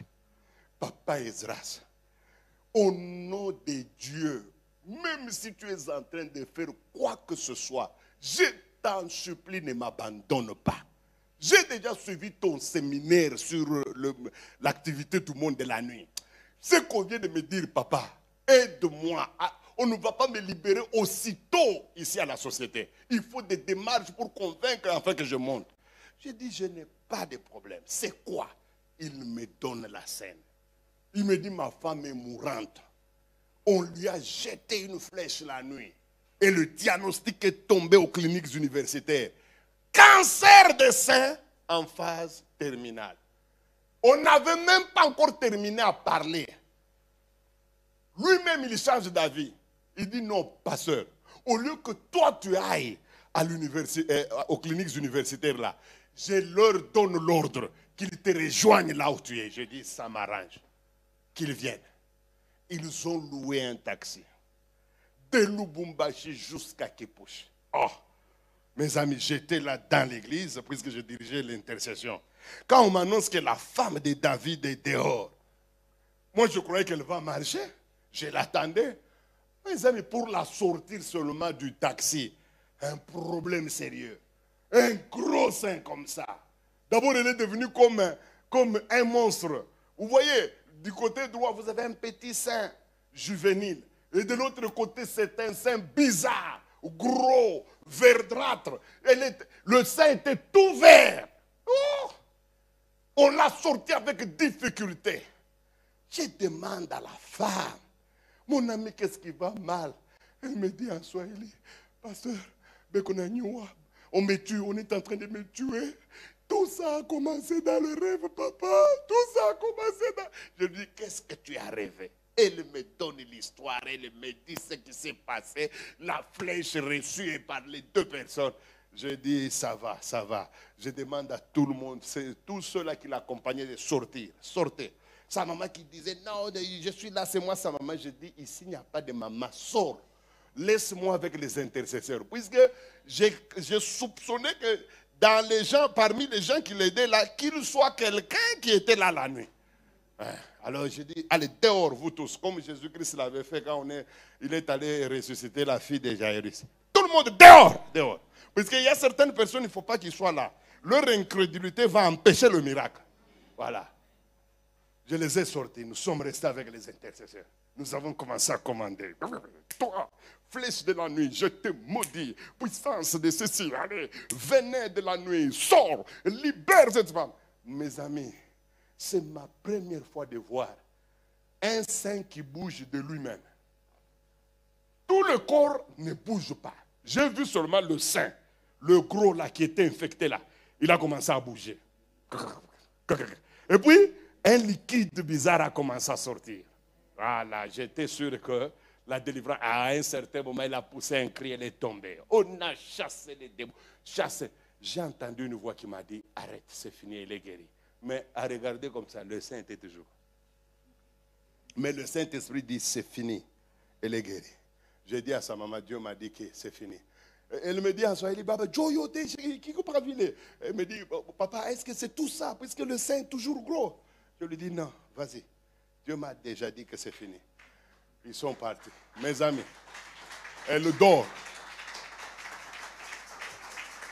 Speaker 1: Papa Esdras, au nom de Dieu, même si tu es en train de faire quoi que ce soit, je t'en supplie, ne m'abandonne pas. J'ai déjà suivi ton séminaire sur l'activité du monde de la nuit. Ce qu'on vient de me dire, papa, aide-moi. On ne va pas me libérer aussitôt ici à la société. Il faut des démarches pour convaincre afin que je monte. J'ai dit, je n'ai pas de problème. C'est quoi? Il me donne la scène. Il me dit, ma femme est mourante. On lui a jeté une flèche la nuit. Et le diagnostic est tombé aux cliniques universitaires. Cancer de sein en phase terminale. On n'avait même pas encore terminé à parler. Lui-même, il change d'avis. Il dit non, pasteur, au lieu que toi tu ailles à aux cliniques universitaires là, je leur donne l'ordre qu'ils te rejoignent là où tu es. Je dis, ça m'arrange. Qu'ils viennent. Ils ont loué un taxi. De Lubumbashi jusqu'à Kipushi. Oh, mes amis, j'étais là dans l'église puisque je dirigeais l'intercession. Quand on m'annonce que la femme de David est dehors, moi je croyais qu'elle va marcher. Je l'attendais. Mes amis, pour la sortir seulement du taxi, un problème sérieux. Un gros sein comme ça. D'abord, elle est devenue comme un monstre. Vous voyez, du côté droit, vous avez un petit sein juvénile. Et de l'autre côté, c'est un sein bizarre, gros, verdâtre. Le sein était tout vert. Oh, on l'a sorti avec difficulté. Je demande à la femme, mon ami, qu'est-ce qui va mal? Elle me dit en Swahili, pasteur, on me tue, on est en train de me tuer. Tout ça a commencé dans le rêve, papa. Tout ça a commencé dans... Je lui dis, qu'est-ce que tu as rêvé? Elle me donne l'histoire, elle me dit ce qui s'est passé, la flèche reçue par les deux personnes. Je dis, ça va, ça va. Je demande à tout le monde, tous ceux-là qui l'accompagnaient de sortir, sortez. Sa maman qui disait, non, je suis là, c'est moi sa maman. Je dis, ici, il n'y a pas de maman, sors. Laisse-moi avec les intercesseurs. Puisque j'ai soupçonné que dans les gens, parmi les gens qui l'aidaient là, qu'il soit quelqu'un qui était là la nuit. Alors je dis, allez, dehors, vous tous, comme Jésus-Christ l'avait fait quand il est allé ressusciter la fille de Jairus. Tout le monde, dehors, dehors. Puisqu'il y a certaines personnes, il ne faut pas qu'ils soient là. Leur incrédulité va empêcher le miracle. Voilà. Je les ai sortis, nous sommes restés avec les intercesseurs. Nous avons commencé à commander. Toi, flèche de la nuit, je te maudis. Puissance de ceci, allez, venin de la nuit, sors, libère cette femme. Mes amis, c'est ma première fois de voir un sein qui bouge de lui-même. Tout le corps ne bouge pas. J'ai vu seulement le sein, le gros là qui était infecté là. Il a commencé à bouger. Et puis, un liquide bizarre a commencé à sortir. Voilà, j'étais sûr que la délivrance, à un certain moment, il a poussé un cri, elle est tombée. On a chassé les démons. Chassé. J'ai entendu une voix qui m'a dit, arrête, c'est fini, elle est guérie. Mais à regarder comme ça, le Saint était toujours. Mais le Saint-Esprit dit, c'est fini, elle est guérie. J'ai dit à sa maman, Dieu m'a dit que c'est fini. Elle me dit en Swahili, Baba, Joyo, qui comprend ville? Elle me dit, papa, est-ce que c'est tout ça, puisque le sein est toujours gros? Je lui dis, non, vas-y. Dieu m'a déjà dit que c'est fini. Ils sont partis. Mes amis, elle dort.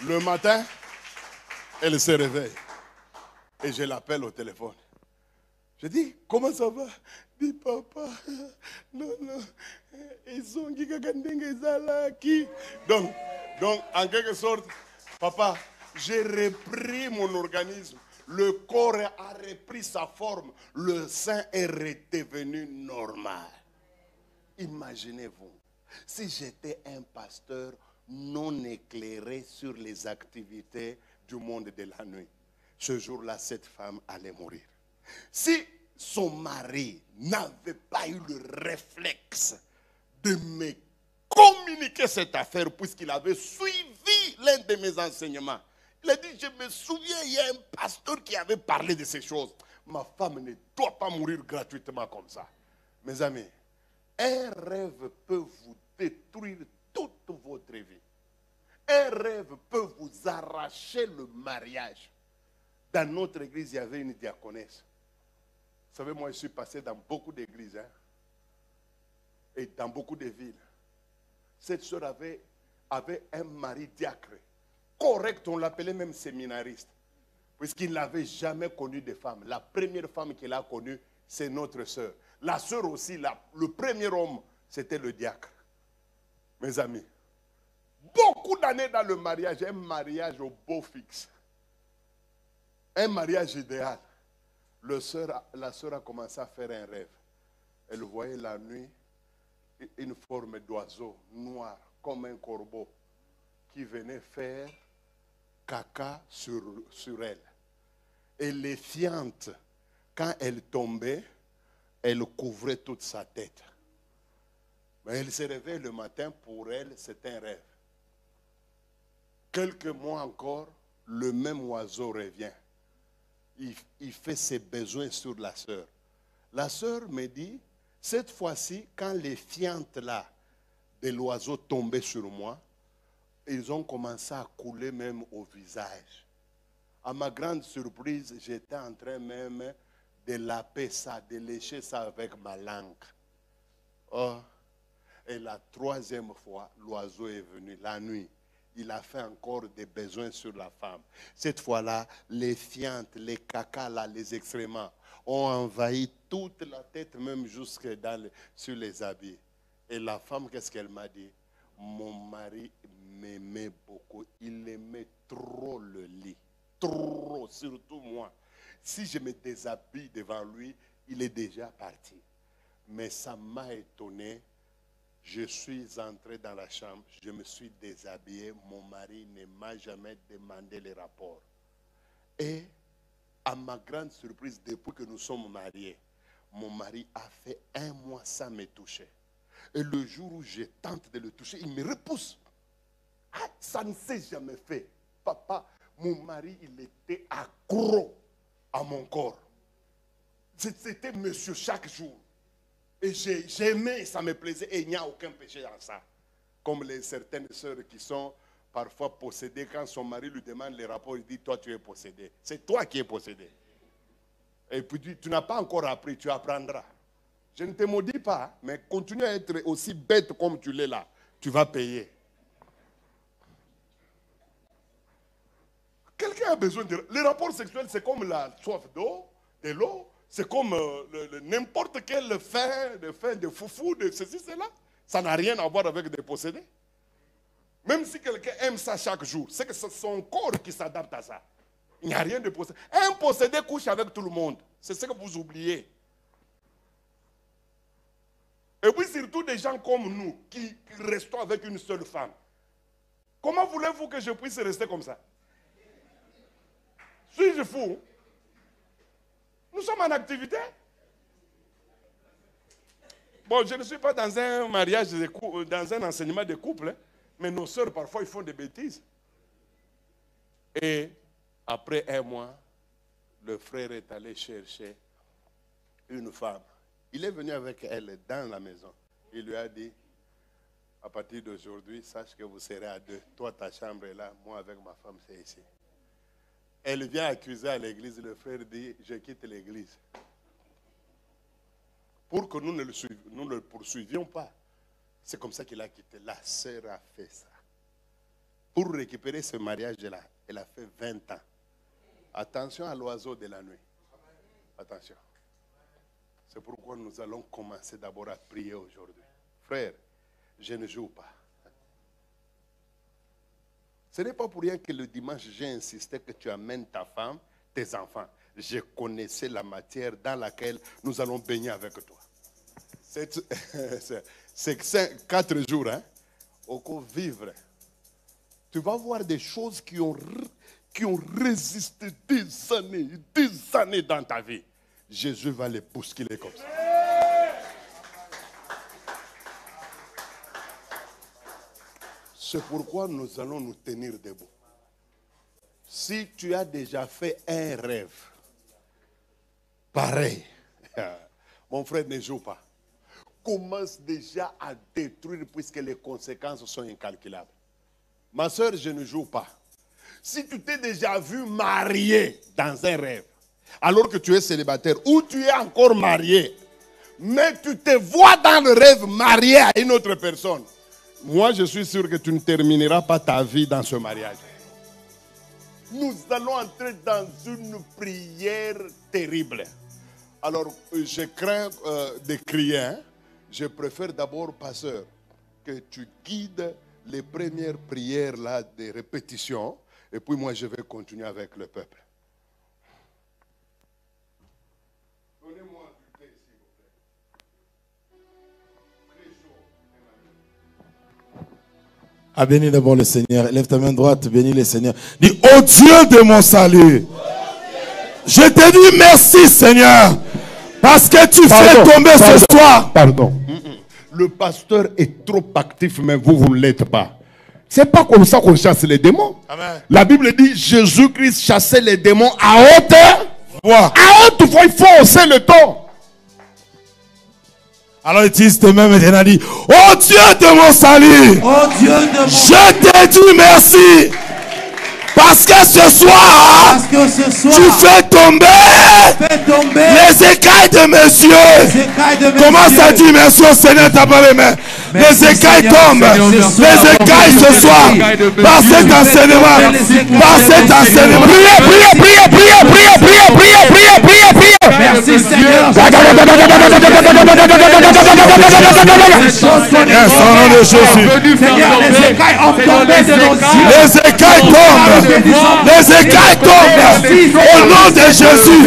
Speaker 1: Le matin, elle se réveille. Et je l'appelle au téléphone. Je dis, comment ça va? Dis, papa, non, ils ont dit que donc, en quelque sorte, papa, j'ai repris mon organisme. Le corps a repris sa forme. Le sein est redevenu normal. Imaginez-vous, si j'étais un pasteur non éclairé sur les activités du monde de la nuit, ce jour-là, cette femme allait mourir. Si son mari n'avait pas eu le réflexe de me communiquer cette affaire, puisqu'il avait suivi l'un de mes enseignements, il a dit, je me souviens, il y a un pasteur qui avait parlé de ces choses. Ma femme ne doit pas mourir gratuitement comme ça. Mes amis, un rêve peut vous détruire toute votre vie. Un rêve peut vous arracher le mariage. Dans notre église, il y avait une diaconesse. Vous savez, moi, je suis passé dans beaucoup d'églises, et dans beaucoup de villes. Cette soeur avait un mari diacre. Correct, on l'appelait même séminariste. Puisqu'il n'avait jamais connu de femme. La première femme qu'il a connue, c'est notre soeur. La soeur aussi, le premier homme, c'était le diacre. Mes amis, beaucoup d'années dans le mariage, un mariage au beau fixe. Un mariage idéal. La soeur a commencé à faire un rêve. Elle voyait la nuit une forme d'oiseau noir, comme un corbeau, qui venait faire caca sur elle. Et les fientes, quand elle tombait, elle couvrait toute sa tête. Mais elle se réveille le matin, pour elle, c'est un rêve. Quelques mois encore, le même oiseau revient. Il fait ses besoins sur la sœur. La sœur me dit, cette fois-ci, quand les fientes là de l'oiseau tombaient sur moi, ils ont commencé à couler même au visage. À ma grande surprise, j'étais en train même de laper ça, de lécher ça avec ma langue. Oh, et la troisième fois, l'oiseau est venu la nuit. Il a fait encore des besoins sur la femme. Cette fois-là, les fientes, les cacas, là, les excréments ont envahi toute la tête, même jusque sur les habits. Et la femme, qu'est-ce qu'elle m'a dit? Mon mari m'aimait beaucoup. Il aimait trop le lit. Trop, surtout moi. Si je me déshabille devant lui, il est déjà parti. Mais ça m'a étonné. Je suis entré dans la chambre, je me suis déshabillé. Mon mari ne m'a jamais demandé les rapports. Et à ma grande surprise, depuis que nous sommes mariés, mon mari a fait 1 mois sans me toucher. Et le jour où je tente de le toucher, il me repousse. Ah, ça ne s'est jamais fait. Papa, mon mari, il était accro à mon corps. C'était monsieur chaque jour. Et j'aimais, ça me plaisait, et il n'y a aucun péché dans ça. Comme certaines sœurs qui sont parfois possédées, quand son mari lui demande les rapports, il dit, toi tu es possédé. C'est toi qui es possédé. Et puis tu n'as pas encore appris, tu apprendras. Je ne te maudis pas, mais continue à être aussi bête comme tu l'es là. Tu vas payer. Quelqu'un a besoin de... Les rapports sexuels, c'est comme la soif d'eau, de l'eau. C'est comme n'importe quel fin de foufou, de ceci, cela. Ça n'a rien à voir avec des possédés. Même si quelqu'un aime ça chaque jour, c'est que c'est son corps qui s'adapte à ça. Il n'y a rien de possédé. Un possédé couche avec tout le monde. C'est ce que vous oubliez. Et puis surtout des gens comme nous, qui restons avec une seule femme. Comment voulez-vous que je puisse rester comme ça? Suis-je fou? Nous sommes en activité. Bon, je ne suis pas dans un mariage, dans un enseignement de couple, hein, mais nos sœurs, parfois, ils font des bêtises. Et après un mois, le frère est allé chercher une femme. Il est venu avec elle dans la maison. Il lui a dit, à partir d'aujourd'hui, sache que vous serez à deux. Toi, ta chambre est là, moi avec ma femme, c'est ici. Elle vient accuser à l'église, le frère dit, je quitte l'église. Pour que nous ne le poursuivions pas. C'est comme ça qu'il a quitté. La sœur a fait ça. Pour récupérer ce mariage-là, elle a fait 20 ans. Attention à l'oiseau de la nuit. Attention. C'est pourquoi nous allons commencer d'abord à prier aujourd'hui. Frère, je ne joue pas. Ce n'est pas pour rien que le dimanche, j'ai insisté que tu amènes ta femme, tes enfants. Je connaissais la matière dans laquelle nous allons baigner avec toi. C'est 4 jours, hein, au cours vivre. Tu vas voir des choses qui ont résisté des années dans ta vie. Jésus va les bousculer comme ça. C'est pourquoi nous allons nous tenir debout. Si tu as déjà fait un rêve pareil, mon frère, ne joue pas. Commence déjà à détruire puisque les conséquences sont incalculables. Ma soeur, je ne joue pas. Si tu t'es déjà vu marié dans un rêve, alors que tu es célibataire ou tu es encore marié, mais tu te vois dans le rêve marié à une autre personne, moi je suis sûr que tu ne termineras pas ta vie dans ce mariage. Nous allons entrer dans une prière terrible. Alors je crains de crier, hein? Je préfère d'abord, pasteur, que tu guides les premières prières là de répétition, et puis moi je vais continuer avec le peuple. Donnez-moi du thé, s'il vous plaît. Très chaud.
Speaker 3: Ah, bénis d'abord le Seigneur. Lève ta main droite, bénis le Seigneur. Dis, ô Dieu de mon salut, je te dis merci, Seigneur, parce que tu fais tomber ce soir.
Speaker 1: Pardon. Le pasteur est trop actif, mais vous ne l'êtes pas. C'est pas comme ça qu'on chasse les démons.
Speaker 3: Amen.
Speaker 1: La Bible dit Jésus-Christ chassait les démons à haute voix. À haute voix, il faut hausser le ton.
Speaker 3: Alors utilise tes mains maintenant, dis, ô Dieu de mon salut, je te dis merci. Parce que ce soir, tu fais tomber les écailles de mes yeux. Comment ça dit, merci au Seigneur, t'as pas les mains. Les écailles tombent. Les écailles ce soir. Par cet enseignement. Par cet enseignement. Priez.
Speaker 4: Merci Seigneur.
Speaker 3: Au nom de Jésus.
Speaker 4: Seigneur, les écailles ont tombé de nos yeux.
Speaker 3: Les écailles tombent. Les écailles tombent. Au nom de Jésus.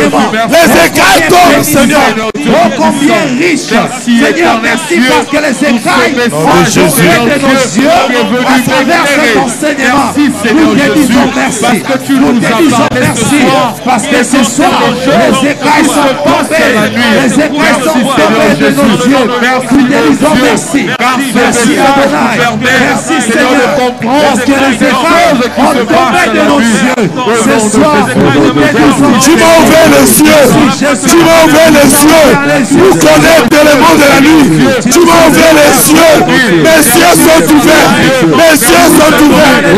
Speaker 3: Les écailles tombent, Seigneur.
Speaker 4: Oh, combien riche. Seigneur, merci parce que les écailles ont tombé de nos yeux à travers cet enseignement. Nous te disons merci. Nous te disons merci parce que ce soir, les écailles sont tombées. Les écailles sont tombées de nos yeux. Nous te disons merci. Merci Adonai. Merci Seigneur. Parce que les écailles ont tombé de nos yeux. Ce soir, nous te disons
Speaker 3: Tu m'as ouvert les yeux. Tu m'as ouvert les yeux. Pour connaître le monde de la nuit. Tu m'as ouvert les yeux. Mes yeux sont ouverts. Mes yeux sont ouverts.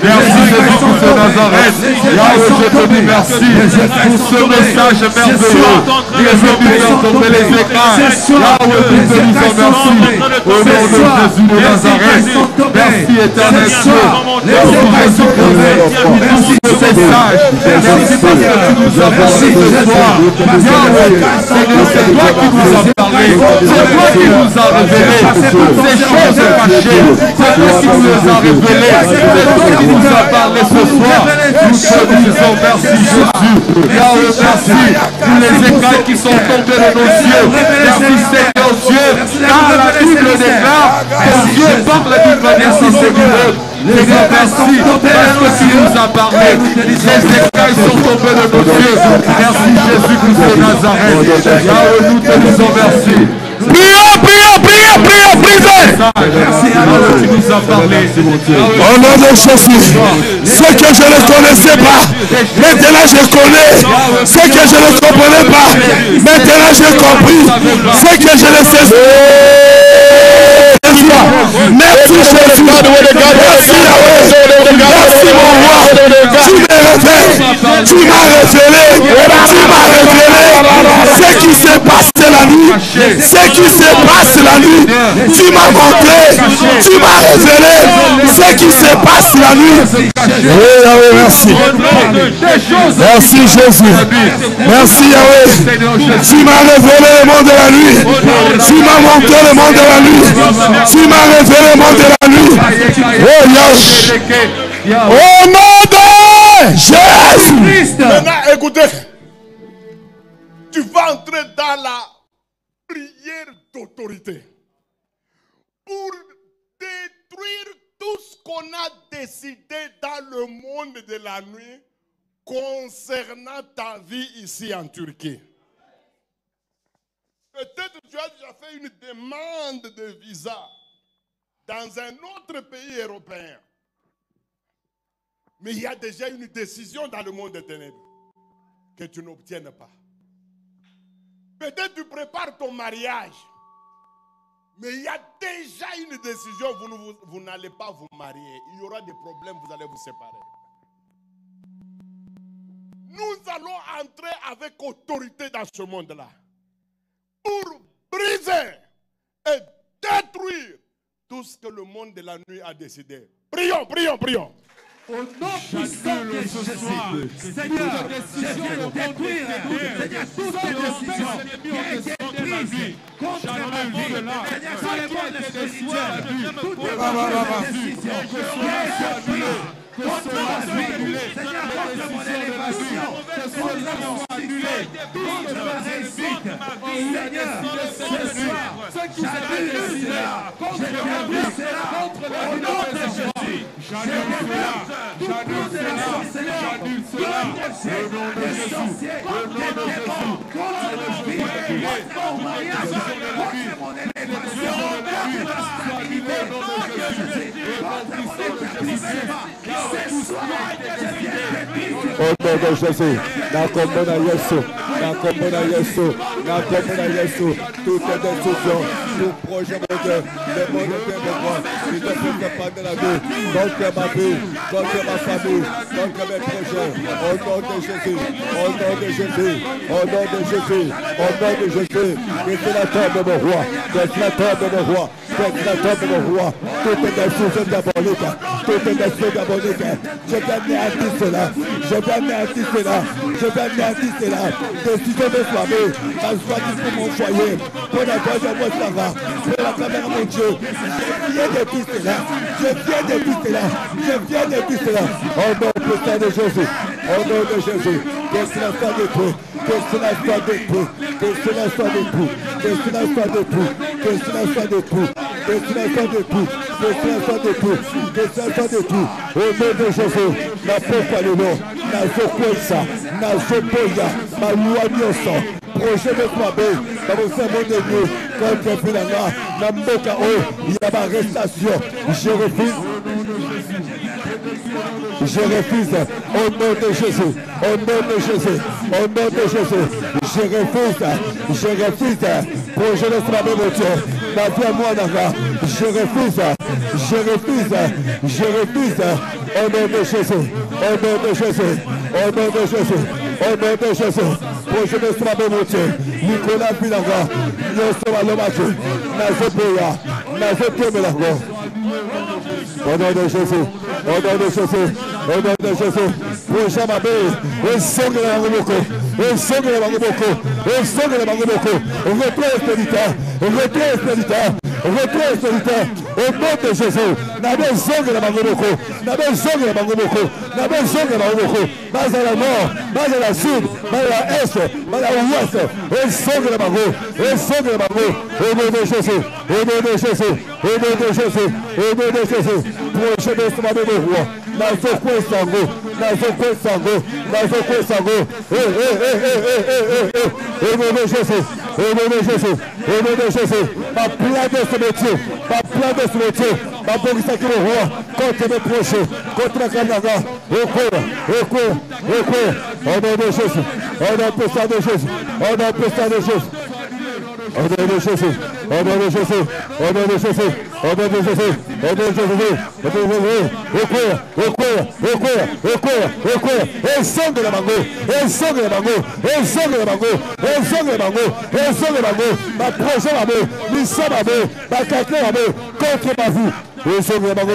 Speaker 4: Merci Jésus-Christ de Nazareth. Yahweh, je te dis merci pour ce message merveilleux qui est venu faire tomber les écailles. Yahweh, nous te disons merci. Au nom de Jésus de Nazareth. Merci éternel Dieu. Merci Jésus-Christ pour ce message. Merci parce que tu nous as parlé ce soir. Yahweh, Seigneur, c'est toi qui nous as parlé. C'est toi qui nous as révélé ces choses cachées. C'est toi qui nous les as révélées. C'est toi qui nous as parlé ce soir. Nous te disons merci Jésus. Yahweh, merci pour les écailles qui sont tombées de nos yeux. Merci Seigneur Dieu. Car la Bible déclare que Dieu parle d'une manière si seigneureuse. Seigneur, merci parce que tu nous as parlé. Les écailles sont tombées de nos yeux. Merci Jésus-Christ de Nazareth. Yahweh, nous te disons merci.
Speaker 3: Prions, prions, prions, prions, prions.
Speaker 4: Merci Yahweh, tu nous as parlé.
Speaker 3: Au nom de Jésus, ce que je ne connaissais pas, maintenant je connais. Ce que je ne comprenais pas, maintenant j'ai compris. Ce que je ne sais pas. Merci Jésus. Merci Yahweh. Merci mon roi. Tu m'as révélé. Tu m'as révélé ce qui se passe la nuit. Ce qui se passe la nuit. Tu m'as montré. Tu m'as révélé ce qui se passe la nuit. Oui Yahweh, merci. Merci Jésus. Merci Yahweh. Tu m'as révélé le monde de la nuit. Tu m'as montré le monde de la nuit. Tu m'as révélé le monde de la nuit. Oh Yahweh. Au nom de Jésus.
Speaker 1: Maintenant, écoutez. Tu vas entrer dans la prière d'autorité pour détruire tout ce qu'on a décidé dans le monde de la nuit concernant ta vie ici en Turquie. Peut-être tu as déjà fait une demande de visa dans un autre pays européen. Mais il y a déjà une décision dans le monde des ténèbres que tu n'obtiennes pas. Peut-être tu prépares ton mariage. Mais il y a déjà une décision, vous n'allez pas vous marier. Il y aura des problèmes, vous allez vous séparer. Nous allons entrer avec autorité dans ce monde-là pour briser et détruire tout ce que le monde de la nuit a décidé. Prions, prions, prions.
Speaker 4: Au nom puissant de Jésus, Seigneur, je viens de détruire, Seigneur, toute décision qui a été prise contre ma vie, Seigneur, sur le monde spirituel, toute décision qui a été prise contre ma vie, Seigneur, contre mon élévation, contre mon succès, contre ma réussite, Seigneur, ce soir, j'annule cela, je détruis cela, au nom de Jésus. J'annule cela, j'annule cela, au nom de Jésus, au nom de Jésus, contre mon vie, contre mon mariage, contre mon élévation, contre ma stabilité, contre mon établissement, ce soir, je viens de détruire.
Speaker 3: Au nom de Jésus, nakomona Yesu, nakomona Yesu, nakomona Yesu, toutes les décisions, tout projet de Dieu, les volontés de moi, qui ne peuvent pas de la vie, contre ma vie, contre ma famille, contre mes projets, au nom de Jésus, au nom de Jésus, au nom de Jésus, au nom de Jésus, que c'est la tombe de mon roi, que c'est la tombe de mon roi, que c'est la tombe de mon roi, toutes les décisions diaboliques, toutes les décisions diaboliques, je viens néantir cela, je viens néantir cela, je viens néantir cela, décision de soirée, ma joie pour mon foyer, pour la joie de mon Sava, pour la caméra mon Dieu, je viens depuis cela, je viens depuis cela, je viens depuis cela, au nom puissant de Jésus, au nom de Jésus, que cela soit détruit, que cela soit détruit, que cela soit détruit, que cela soit détruit, que cela soit détruit, que cela soit détruit, que cela soit détruit, que cela soit détruit, au nom de Jésus, la pauvre le nom, la souffrance, nazoboya malwa nyonso projet de mabe bakosala mondenge contre pilanga na mboka oyo ya baarrestation je refuse au nom de Jésus, au nom de Jésus, au nom de Jésus, je refuse projet de mabe mon Dieu ma vie à moi nanga je refuse au nom de Jésus, au nom de Jésus, au nom de Jésus, au nom de Jésus, projet de mabe mon Dieu Nicolas Pilanga nyonso balobaki nazotemelango au nom de Jésus, au nom de Jésus, au nom de Jésus, projet mabe esongela bango moko retrait spirituel au nom de Jésus nabezongela bango moko bazala nord bazala sud bazala est bazala ouest esongela bango au nom de Jésus, au nom de Jésus, au nom de Jésus, au nom de Jésus, projet de mabe de roi nazokwe sango au nom de Jésus, au nom de Jésus, au nom de Jésus, ma plan de ce métier, ma bongisaki le roi, contre mes proches, contre la Canada, au nom de Jésus, au nom puissant de Jésus, au nom puissant de Jésus. Au nom de Jésus, au nom de Jésus, au nom de Jésus, au nom de Jésus, au nom de Jésus, et sang de la bango, ma projet ma mère, ma contre ma vie, et sang de la bango.